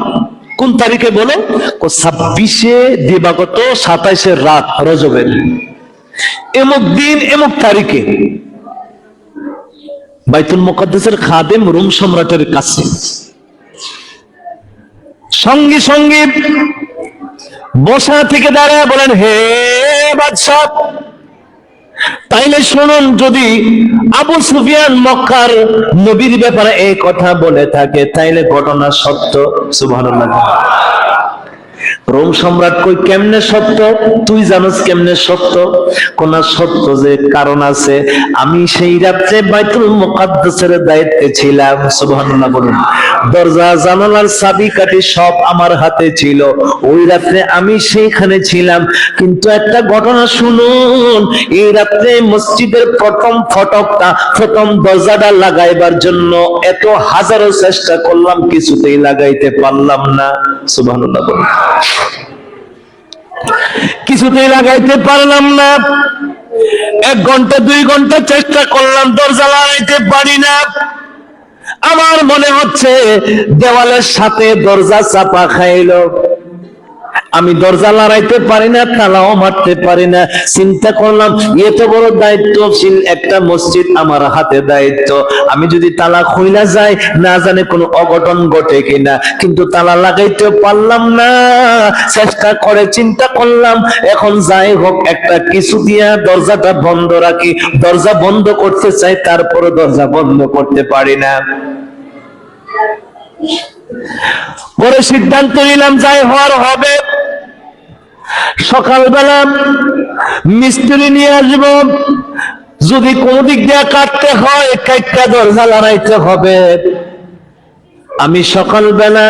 S1: কোন তারিখে বলো? 26 দিবাগত 27 রাত রজবের এমক দিন এমক তারিখে বাইতুল মুকাদ্দাসের খাদেম রোম সম্রাটের কাছে সঙ্গে সঙ্গে বসা থেকে দাঁড়ায় বলেন, হে বাদশাহ, তাইলে শুনুন, যদি আবু সুফিয়ান মক্কার নবীর ব্যাপারে এই কথা বলে থাকে তাইলে ঘটনা সত্য। সুবহানাল্লাহ। রোম সম্রাট কই কেমনে সত্য? তুই জানোস কেমনে সত্য? কোন সত্য যে কারণ আছে, আমি সেই রাত্রে বাইতুল মুকাদ্দাসের দায়িত্বে ছিলাম। সুবহানাল্লাহ বলুন। দরজা জানালার চাবিকাঠি সব আমার হাতে ছিল, ওই রাত্রে আমি সেইখানে ছিলাম। কিন্তু একটা ঘটনা শুনুন, এই রাত্রে মসজিদের প্রথম ফটকটা, প্রথম দরজাটা লাগাইবার জন্য এত হাজারো চেষ্টা করলাম, কিছুতেই লাগাইতে পারলাম না। সুবহানাল্লাহ বলুন। কিছুতেই লাগাইতে পারলাম না। 1 ঘন্টা 2 ঘন্টা চেষ্টা করলাম, দরজা লাগাইতে পারি না। আমার মনে হচ্ছে দেওয়ালের সাথে দরজা চাপা খাইলো, আমি দরজা লড়াইতে পারি না, তালাও মারতে পারি না। চিন্তা করলাম এত বড় দায়িত্বশীল একটা মসজিদ আমার হাতে দায়িত্ব, আমি যদি তালা খুইলা যাই না জানে কোনো অঘটন ঘটে কিনা, কিন্তু তালা লাগাইতে পারলাম না। চেষ্টা করে চিন্তা করলাম এখন যাই হোক একটা কিছু দিয়া দরজাটা বন্ধ রাখি। দরজা বন্ধ করতে চাই, তারপরে দরজা বন্ধ করতে পারি না। পরে সিদ্ধান্ত নিলাম যাই হওয়ার হবে। সকালবেলা মিস্ত্রি নিয়ে আসব, যদি কোন দিক দিয়ে কাটতে হয় কাটটা দরজা লড়াইতে হবে। আমি সকালবেলা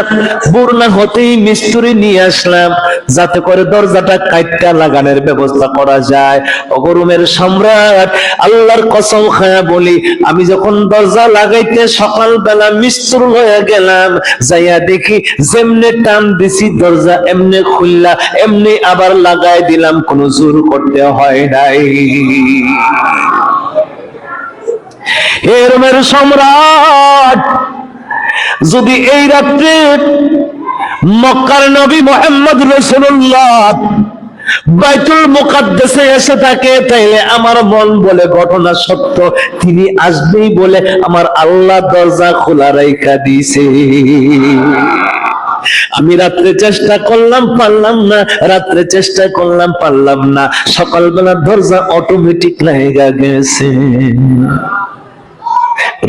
S1: বুরনা হতেই মিস্ত্রি নিয়ে আসলাম, যাতে করে দরজাটা কাটটা লাগানোর ব্যবস্থা করা যায়। অগরুমের সম্রাট, আল্লাহর কসম খায়া বলি, আমি যখন দরজা লাগাইতে সকালবেলা মিস্ত্রি হয়ে গেলাম, যাইয়া দেখি যেমনে টান দিছি দরজা এমনি খুললা, এমনি আবার লাগাই দিলাম, কোনো জোর করতে হয় নাই। হে রোমের সম্রাট, যদি এই রাত্রে মক্কার নবী মুহাম্মদ রাসূলুল্লাহ বাইতুল মুকাদ্দাসে এসে থাকে, তাইলে আমার মন বলে ঘটনা সত্য, তিনি আসবেই বলে আমার আল্লাহ দরজা খোলা রাইখা দিয়েছে। আমি রাত্রে চেষ্টা করলাম পারলাম না, রাত্রে চেষ্টা করলাম পারলাম না, সকালবেলা দরজা অটোমেটিক লাগা গেছে।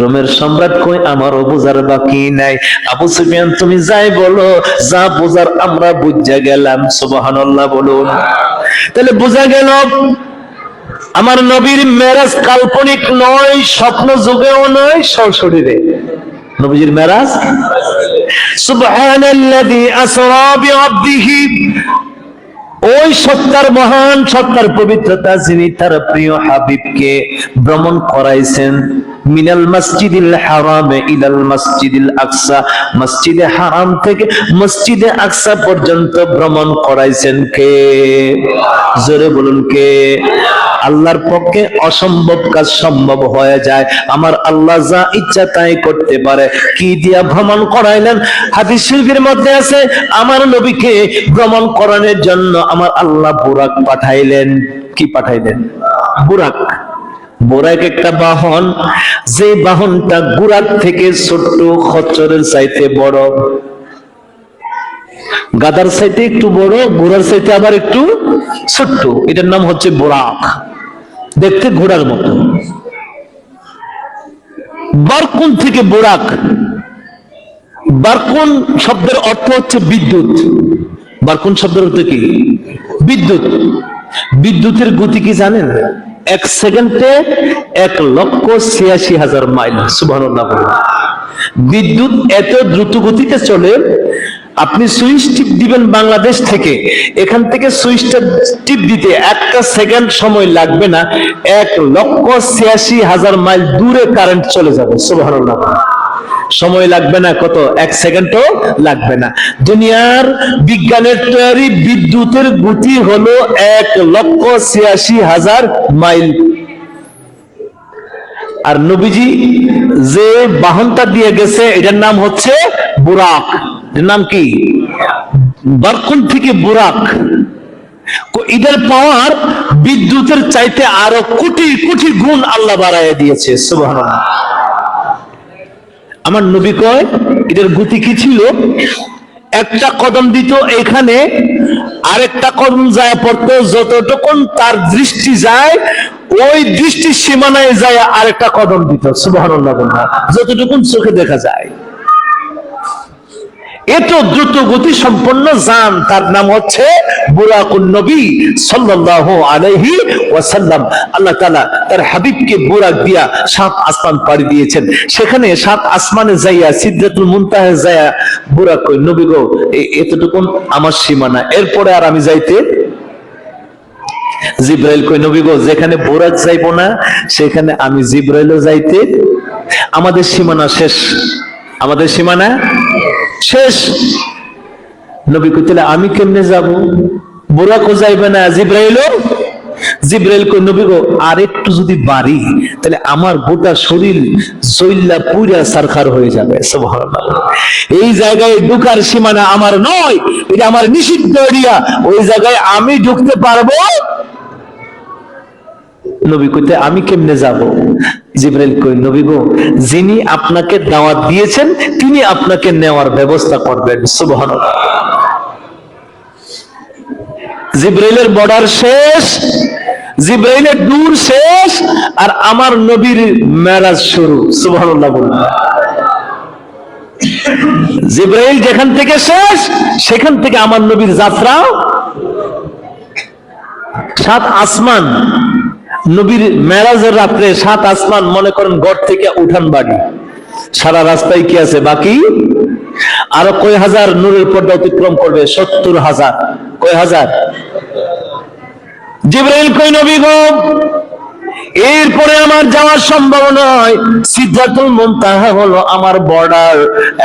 S1: রোমের সম্রাট কই আমারও বোঝার বাকি নাই। আবু সুফিয়ান তুমি যাই বলো, যা বোঝার আমরা বুঝা গেলাম। সুবহানাল্লাহ বলুন। তাহলে বোঝা গেল আমার নবীর মেরাজ কাল্পনিক নয়, স্বপ্ন যুগেও নয়, সশরীরে। নবীজির মেরাজ সুবহানাল্লাযী আসরা বিআবদিহি, ওই সত্তার মহান সত্তার পবিত্রতা যিনি তার প্রিয় হাবিবকে ভ্রমণ করাইছেন। মিনাল মসজিদিল হারাম ইলাল মসজিদিল আকসা, মসজিদে হারাম থেকে মসজিদে আকসা পর্যন্ত ভ্রমণ করাইছেন কে? জোরে বলুন কে? আল্লাহর পক্ষে অসম্ভব কাজ সম্ভব হয়ে যায়। আমার আল্লাহ যা ইচ্ছা তাই করতে পারে। কি দিয়া ভ্রমণ করাইলেন? হাদিস শরীফের মধ্যে আছে আমার নবীকে ভ্রমণ করানোর জন্য আমার আল্লাহ বুরাক পাঠাইলেন। কি পাঠাইলেন? বুরাক। বুরাক একটা বাহন, যে বাহনটা গুরাক থেকে ছোট্ট, খচ্চরের চাইতে বড়, গাদার চাইতে একটু বড়, ঘোড়ার চাইতে আবার একটু ছোট্ট। এটার নাম হচ্ছে বুরাক, দেখতে ঘোড়ার মতো। বারকুন থেকে বুরাক। বারকুন শব্দের অর্থ হচ্ছে বিদ্যুৎ। বারকুন শব্দের অর্থ কি? বিদ্যুৎ। বিদ্যুতের গতি কি জানেন? 1 সেকেন্ডে 1,86,000 মাইল। সুবহানাল্লাহ। বিদ্যুৎ এত দ্রুত গতিতে চলে, আপনি সুইচ টিপ দিবেন বাংলাদেশ থেকে, এখান থেকে সুইচটা টিপ দিতে 1 সেকেন্ড সময় লাগবে না, 1,86,000 মাইল দূরে কারেন্ট চলে যাবে। সুবহানাল্লাহ। সময় লাগবে না, কত? 1 সেকেন্ডও লাগবে না। দুনিয়ার বিজ্ঞানের তৈরি বিদ্যুতের গতি হলো 1,86,000 মাইল। আর নবীজি যে বাহনটা দিয়ে গেছে এটার নাম হচ্ছে বুরাক। এর নাম কি? বারকুন থেকে বুরাক। এটার পাওয়ার বিদ্যুতের চাইতে আরো কোটি কোটি গুণ আল্লাহ বাড়াইয়া দিয়েছে। সুবহানাল্লাহ। আমার নবী কয় এটার গতি কি ছিল? একটা কদম দিত এখানে, আরেকটা কদম যায় পড়তো, যতটুকুন তার দৃষ্টি যায় ওই দৃষ্টির সীমানায় যায় আরেকটা কদম দিত। সুবহানাল্লাহ। যতটুকুন চোখে দেখা যায়। এত দ্রুত গতি সম্পন্ন যান, তার নাম হচ্ছে বুরাকুন নবী সাল্লাল্লাহু আলাইহি ওয়াসাল্লাম। আল্লাহ তাআলা তার হাবিবকে বুরাক দিয়া 7 আসমান পাড়ি দিয়েছেন। সেখানে 7 আসমানে যাইয়া সিদরাতুল মুনতাহা যাইয়া বুরাক কই, নবী গো এতটুকুন আমার সীমানা, এরপরে আর আমি যাইতে। জিবরাইল কই, নবী গো যেখানে বুরাক যাইবো না সেখানে আমি জিবরাইলও যাইতে, আমাদের সীমানা শেষ, আমাদের সীমানা শেষ। নবী কই, তাহলে আমি কেমনে যাব? বুরাকও যাইবে না, জিবরাইলও। জিবরাইল কই, নবী গো আর একটু যদি বাড়ি তাহলে আমার গোটা শরীর জইল্লা পুরা সারখার হয়ে যাবে। সুবহানাল্লাহ। এই জায়গায় ঢুকার সীমানা আমার নয়, এটা আমার নিষিদ্ধ এরিয়া, ওই জায়গায় আমি ঢুকতে পারবো। নবী কইতে আমি কেমনে যাব? জিবরাইল কই, নবী গো যিনি আপনাকে দাওয়াত দিয়েছেন তিনি আপনাকে নেওয়ার ব্যবস্থা করবেন। সুবহানাল্লাহ। জিবরাইলের বর্ডার শেষ, জিবরাইলের দূর শেষ, আর আমার নবীর মেরাজ শুরু। সুবহানাল্লাহ বলুন। জিবরাইল যেখান থেকে শেষ সেখান থেকে আমার নবীর যাত্রা 7 আসমান। নবীর মেরাজের রাত্রে 7 আসমান, মনে করেন ঘর থেকে উঠান বাড়ি, সারা রাস্তায় কি আছে বাকি? আরো কয় হাজার নূরের পর্দা অতিক্রম করবে? 70,000। কয় হাজার? জিবরাইল কই, নবী গো এরপরে আমার যাওয়া সম্ভব নয়। সিদরাতুল মুনতাহা হলো আমার বর্ডার,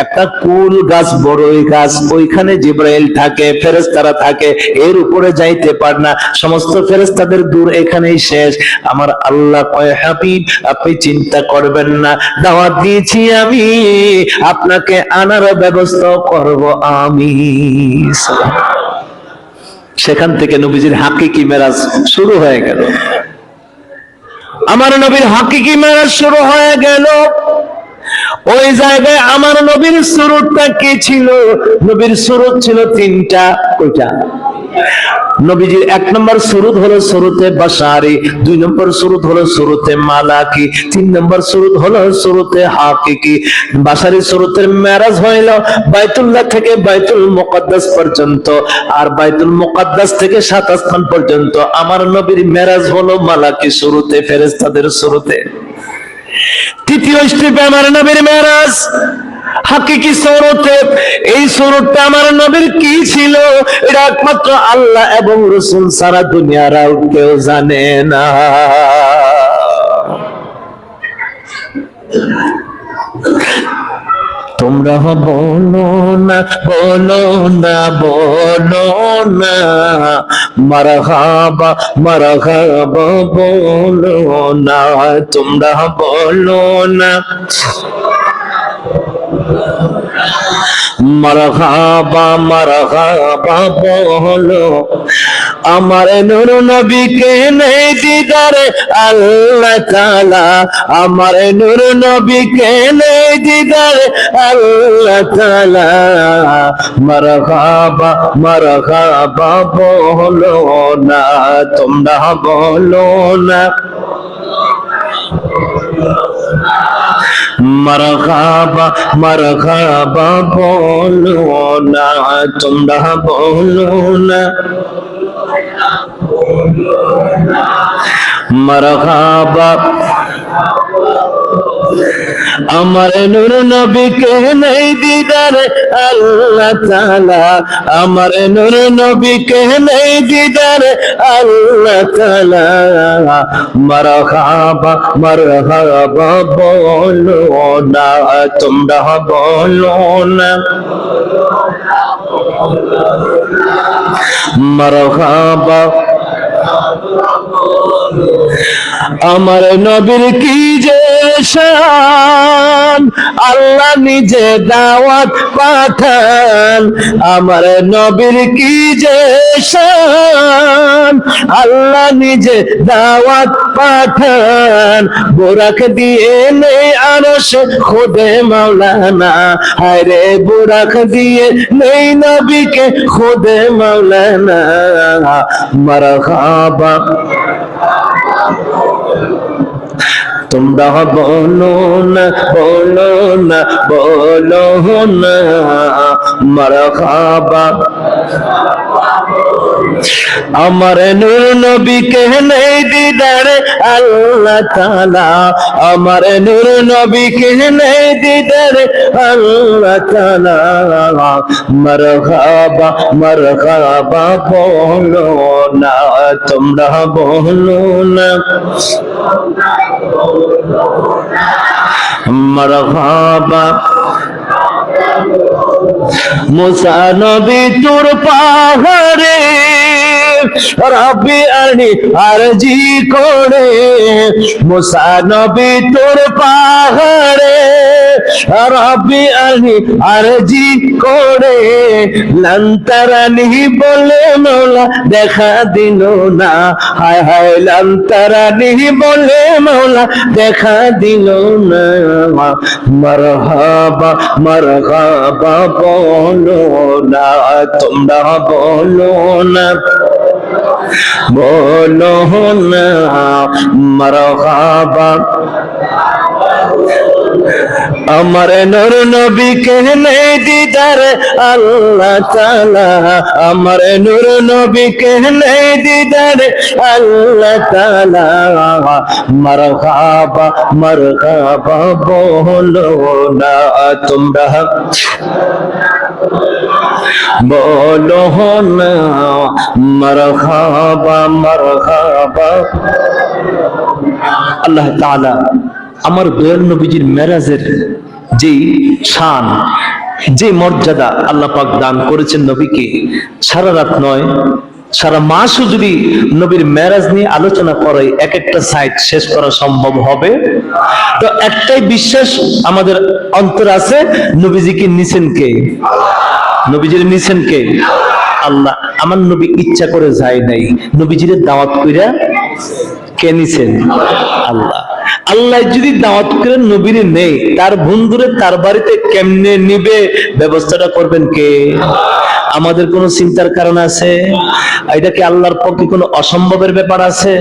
S1: একটা কুল গাছ, বড়ই গাছ, ওইখানে জিবরাইল থাকে, ফেরেশতারা থাকে, এর উপরে যাইতে পার না, সমস্ত ফেরেশতাদের দূর এখানেই শেষ। আমার আল্লাহ কয়, হাবিব আপনি চিন্তা করবেন না, দাওয়াত দিয়েছি আমি, আপনাকে আনার ব্যবস্থা করব আমি। সেখান থেকে নবীজির হাকিকি মেরাজ শুরু হয়ে গেল। আমার নবীর হাকিকি মেরাজ শুরু হয়ে গেল। ওই জায়গায় আমার নবীর সুরতটা কি ছিল? নবীর সুরত ছিল 3টা। কয়টা? নবীজির 1 নম্বর সুরত হলো সুরতে বাশারি, 2 নম্বর সুরত হলো সুরতে মালাকি, 3 নম্বর সুরত হলো সুরতে হাকিকি। বাশারি সুরতের মেরাজ হইল বাইতুল্লাহ থেকে বাইতুল মুকাদ্দাস পর্যন্ত, আর বাইতুল মুকাদ্দাস থেকে 7 আসমান পর্যন্ত। আমার নবীর মেরাজ হলো মালাকি সুরতে, ফেরেশতাদের সুরতে। তৃতীয় স্টেপে আমার নবীর মেরাজ হাকিকি সুরতে। এই সুরতটা আমার নবীর কি ছিল এটা একমাত্র আল্লাহ এবং রাসূল সারা দুনিয়ার আর কেউ জানে না। তোমরা বলো না, বলো না, বলো না মারহাবা, মারহাবা বলো না, তোমরা বলো না মারহাবা, মারহাবা বলো। আমার নূর নবীকে নেই দিদারে আল্লাহ তাআলা, আমার নূর নবীকে নেই দিদারে আল্লাহ তাআলা। মারহাবা, মারহাবা বলো না, তোমরা বলো না মারহাবা, মারহাবা বলো না, তোমরা বলো না মারহাবা। আমার নূর নবীকে নেই দিদার আল্লাহ তাআলা, আমার নূর নবীকে নেই দিদার আল্লাহ তাআলা। মারহাবা, মারহাবা বলো না, তোমরা বলো না মারহাবা। আমার নবীর কি যে শান, আল্লাহ নিজে দাওয়াত পাঠান, আমার নবীর কি যে শান, আল্লাহ নিজে দাওয়াত পাঠান, বুরাক দিয়ে নেই আরশ খুদে মাওলানা, হায় রে বুরাক দিয়ে নেই নবীকে খুদে মাওলানা, মারহাবা। তোমরা বলো না বলো না বলো না মারহাবা। আমার নূর নবীকে নেই দিদারে আল্লাহ তাআলা, আমার নূর নবীকে নেই দিদারে আল্লাহ তাআলা, মারহাবা মারহাবা বলো না, তোমরা বলো না মারহাবা। মুসা নবী তুর পাহাড়ে রব্বি আরনি আরজি করে, মুসা নবী তুর পাহাড়ে রব্বি আরনি আরজি করে, লন্তারানি বলে মৌলা দেখা দিল না, হায় হায় লন্তারানি বলে মৌলা দেখা দিল না, মারহাবা মারহাবা বলো না, তোমরা বলো না বলো না মারহাবা। আমার নূর নবীকে নেই দিদার আল্লাহ তাআলা, আমার নূর নবীকে নেই দিদার আল্লাহ তাআলা, মারহাবা মারহাবা বলো না, তোমরা বলো না মারহাবা মারহাবা। আল্লাহ তাআলা আমার দয়াল নবীজির মেরাজের যে শান, যে মর্যাদা আল্লাহ পাক দান করেছেন নবীকে, সারা রাত নয় সারা মাসও যদি নবীর মেরাজ নিয়ে আলোচনা করে এক একটা সাইট শেষ করা সম্ভব হবে। তো একটাই বিশ্বাস আমাদের অন্তর আছে, নবীজিকে নিছেন কে? নবীজির নিছেন কে? আল্লাহ। আমার নবী ইচ্ছা করে যায় নাই, নবীজির দাওয়াত কইরা কে নিছেন? আল্লাহ। আল্লাহ যদি দাওয়াত করে নবীরে নেই, তার বন্ধুরে তার বাড়িতে কেমনে নিবে ব্যবস্থাটা করবেন কে? আমাদের কোনো চিন্তার কারণ আছে? এটা কি আল্লাহর পক্ষে কোনো অসম্ভবের ব্যাপার আছে?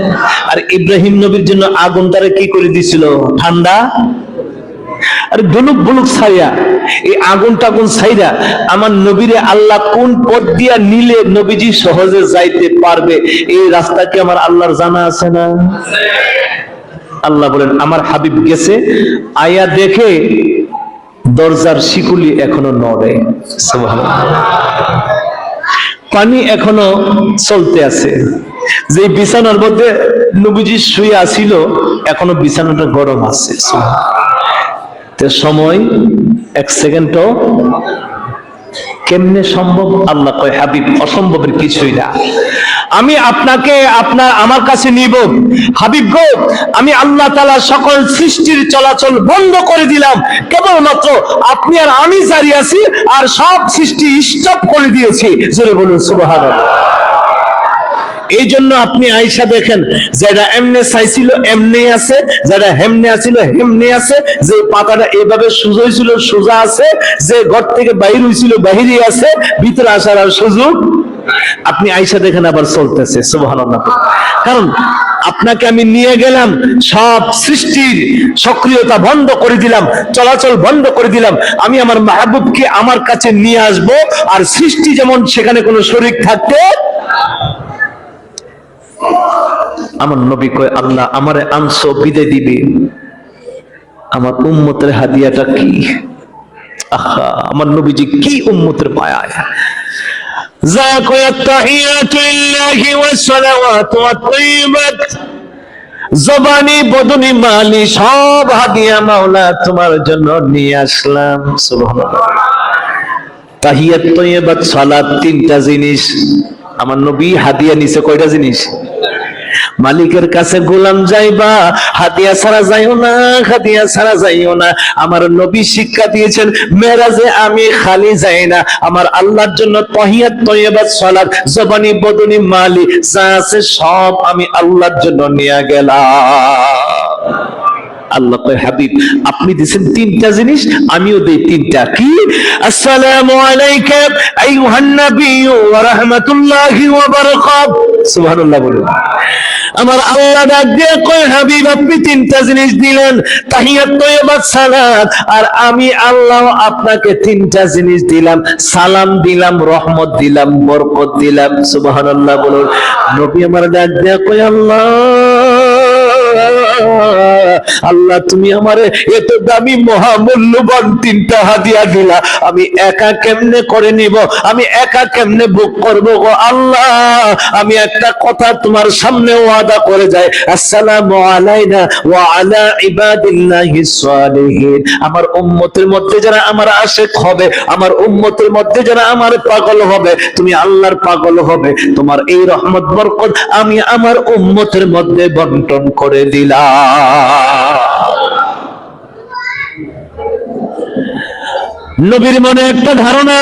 S1: আর ইব্রাহিম নবীর জন্য আগুনটারে কি করে দিছিল? ঠান্ডা। আর দুলুক বুলুক ছাইয়া এই আগুন টাগুন ছাইরা আমার নবীরে আল্লাহ কোন পথ দিয়া নিলে নবীজি সহজে যাইতে পারবে, এই রাস্তা কি আমার আল্লাহর জানা আছে না? আল্লাহ বলেন আমার হাবিব গেছে, আয়া দেখে দরজার শিকুলি এখনো নড়ে, সুবহানাল্লাহ, পানি এখনো চলতে আছে, যে বিছানার মধ্যে নবীজি শুয়ে আছিল এখনো বিছানাটা গরম আছে। তে সময় এক সেকেন্ডও কেমনে সম্ভব? আল্লাহ কয় হাবিব অসম্ভবের কিছুই না, আমি আপনাকে আমার কাছে নিব। হাবিব গো, আমি আল্লাহ তাআলা সকল সৃষ্টির চলাচল বন্ধ করে দিলাম, কেবলমাত্র আপনি আর আমি জারি আছি, আর সব সৃষ্টি স্টপ করে দিয়েছি। জোরে বলুন সুবহানাল্লাহ। এই জন্য আপনি আয়েশা দেখেন, যেটা এমনে চাইছিল এমনি আছে, যেটা হেমনে আছিল হেমনে আছে, যে পাতাটা এইভাবে সোজা হয়েছিল সোজা আছে, যে ঘর থেকে বাহির হয়েছিল বাহিরই আছে, ভিতরে আসার আর সুযোগ। আপনি আয়েশা দেখেন আবার চলতেছে, সুবহানাল্লাহ। কারণ আপনাকে আমি নিয়ে গেলাম, সব সৃষ্টির সক্রিয়তা বন্ধ করে দিলাম, চলাচল বন্ধ করে দিলাম, আমি আমার মাহবুবকে আমার কাছে নিয়ে আসব, আর সৃষ্টি যেমন সেখানে কোনো শরীক থাকতে। আমার নবী কয় আল্লাহ আমারে আনছো বিদায় দিবে, আমার উম্মতের হাদিয়াটা কি? আহা, আমার নবীজি কি উম্মতের পায়ায়। যা কয় তাহিয়াতু লিল্লাহি ওয়াস সালাওয়াতু ওয়াত তাইয়্যিবাত, জবানি বদনি মালি সব হাদিয়া মাওলা তোমার জন্য নিয়ে আসলাম। সুবহানাল্লাহ। তাহিয়াত তাইয়্যিবাত সালাত, তিনটা জিনিস আমার নবী হাদিয়া নিছে। কয়টা জিনিস? মালিকের কাছে গোলাম যাইবা, হাদিয়া ছাড়া যাইও না, হাদিয়া ছাড়া যাইও না। আমার নবী শিক্ষা দিয়েছেন, মেরাজে আমি খালি যাই না, আমার আল্লাহর জন্য তাহিয়াত তয়্যিবাত সালাত জবানি বদনি মালি যা আছে সব আমি আল্লাহর জন্য নিয়ে গেলাম। আল্লাহ কয়, হাবিব আপনি দিয়েছেন তিনটা জিনিস, আমিও দেই তিনটা। কি? আসসালামু আলাইকা আইয়ুহান নাবিয়্যু ওয়া রাহমাতুল্লাহি ওয়া বারাকাতুহু। সুবহানাল্লাহ বলুন। আমার আল্লাহ ডাক দিয়ে কয়, হাবিব আপনি তিনটা জিনিস দিলেন, তাহিয়াত তয়্যিবাত সালাত, আর আমি আল্লাহ আপনাকে তিনটা জিনিস দিলাম, সালাম দিলাম, রহমত দিলাম, বরকত দিলাম। সুবহানাল্লাহ বলুন। নবী আমার ডাক দিয়ে কয়, আল্লাহ তুমি আমারে এত দামি মহামূল্যবান তিনটা হাদিয়া দিলা, আমি একা কেমনে করে নিব, আমি একা কেমনে ভোগ করব গো আল্লাহ। আমি একটা কথা তোমার সামনে ওয়াদা করে যাই, আসসালামু আলাইনা ওয়া আলা ইবাদিল্লাহিস সালিহিন। আমার উম্মতের মধ্যে যারা আমার আশিক হবে, আমার উম্মতের মধ্যে যারা আমার পাগল হবে, তুমি আল্লাহর পাগল হবে, তোমার এই রহমত বরকত আমি আমার উম্মতের মধ্যে বন্টন করে দিলাম। নবীর মনে একটা ধারণা,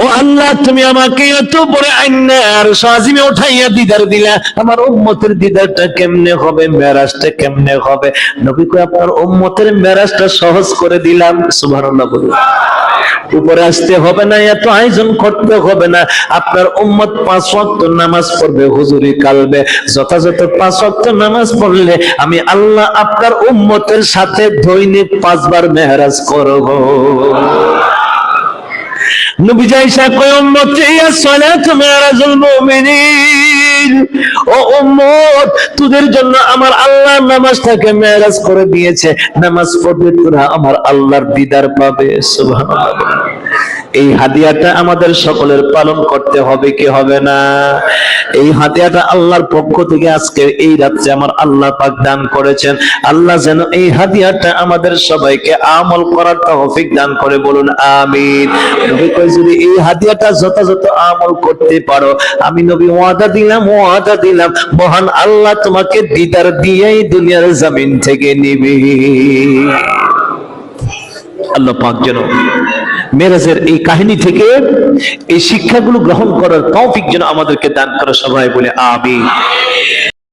S1: ও আল্লাহ তুমি আমাকে এত বড় আইনা আর সাজিমে উঠাইয়া দিদার দিলা, আমার উম্মতের দিদারটা কেমনে হবে, মেরাজটা কেমনে হবে? নবী কয়, আপনার উম্মতের মেরাজটা সহজ করে দিলাম। সুবহানাল্লাহ বলুন। উপরে আসতে হবে না, এত আয়োজন করতে হবে না, আপনার উম্মত 5 ওয়াক্ত নামাজ পড়বে হুজুরি কালবে, যথাযথ 5 ওয়াক্ত নামাজ পড়লে আমি আল্লাহ আপনার উম্মতের সাথে দৈনিক 5 বার মেরাজ করব। নবী জাইসা কয়, উম্মত ইয়া সালাতু মিরাজুল মুমিনিন, ও উম্মত তোদের জন্য আমার আল্লাহ নামাজটাকে মেরাজ করে দিয়েছে, নামাজ পড়লে তোরা আমার আল্লাহর দিদার পাবে। সুবহানাল্লাহ। এই হাদিয়াটা আমাদের সকলের পালন করতে হবে কি হবে না? এই হাদিয়াটা আল্লাহর পক্ষ থেকে আজকে এই রাত্রে আমার আল্লাহ পাক দান করেছেন। আল্লাহ যেন এই হাদিয়াটা আমাদের সবাইকে আমল করার তৌফিক দান করে, বলুন আমিন। নবী কয়, যদি এই হাদিয়াটা যথাযথ আমল করতে পারো, আমি নবী ওয়াদা দিলাম, ওয়াদা দিলাম, মহান আল্লাহ তোমাকে দিদার দিয়েই দুনিয়ার জমিন থেকে নিবে। আল্লাহ পাক যেন মেরাজের এই কাহিনী থেকে এই শিক্ষাগুলো গ্রহণ করার তৌফিক যেন আমাদেরকে দান করে, সবাই বলে আমিন।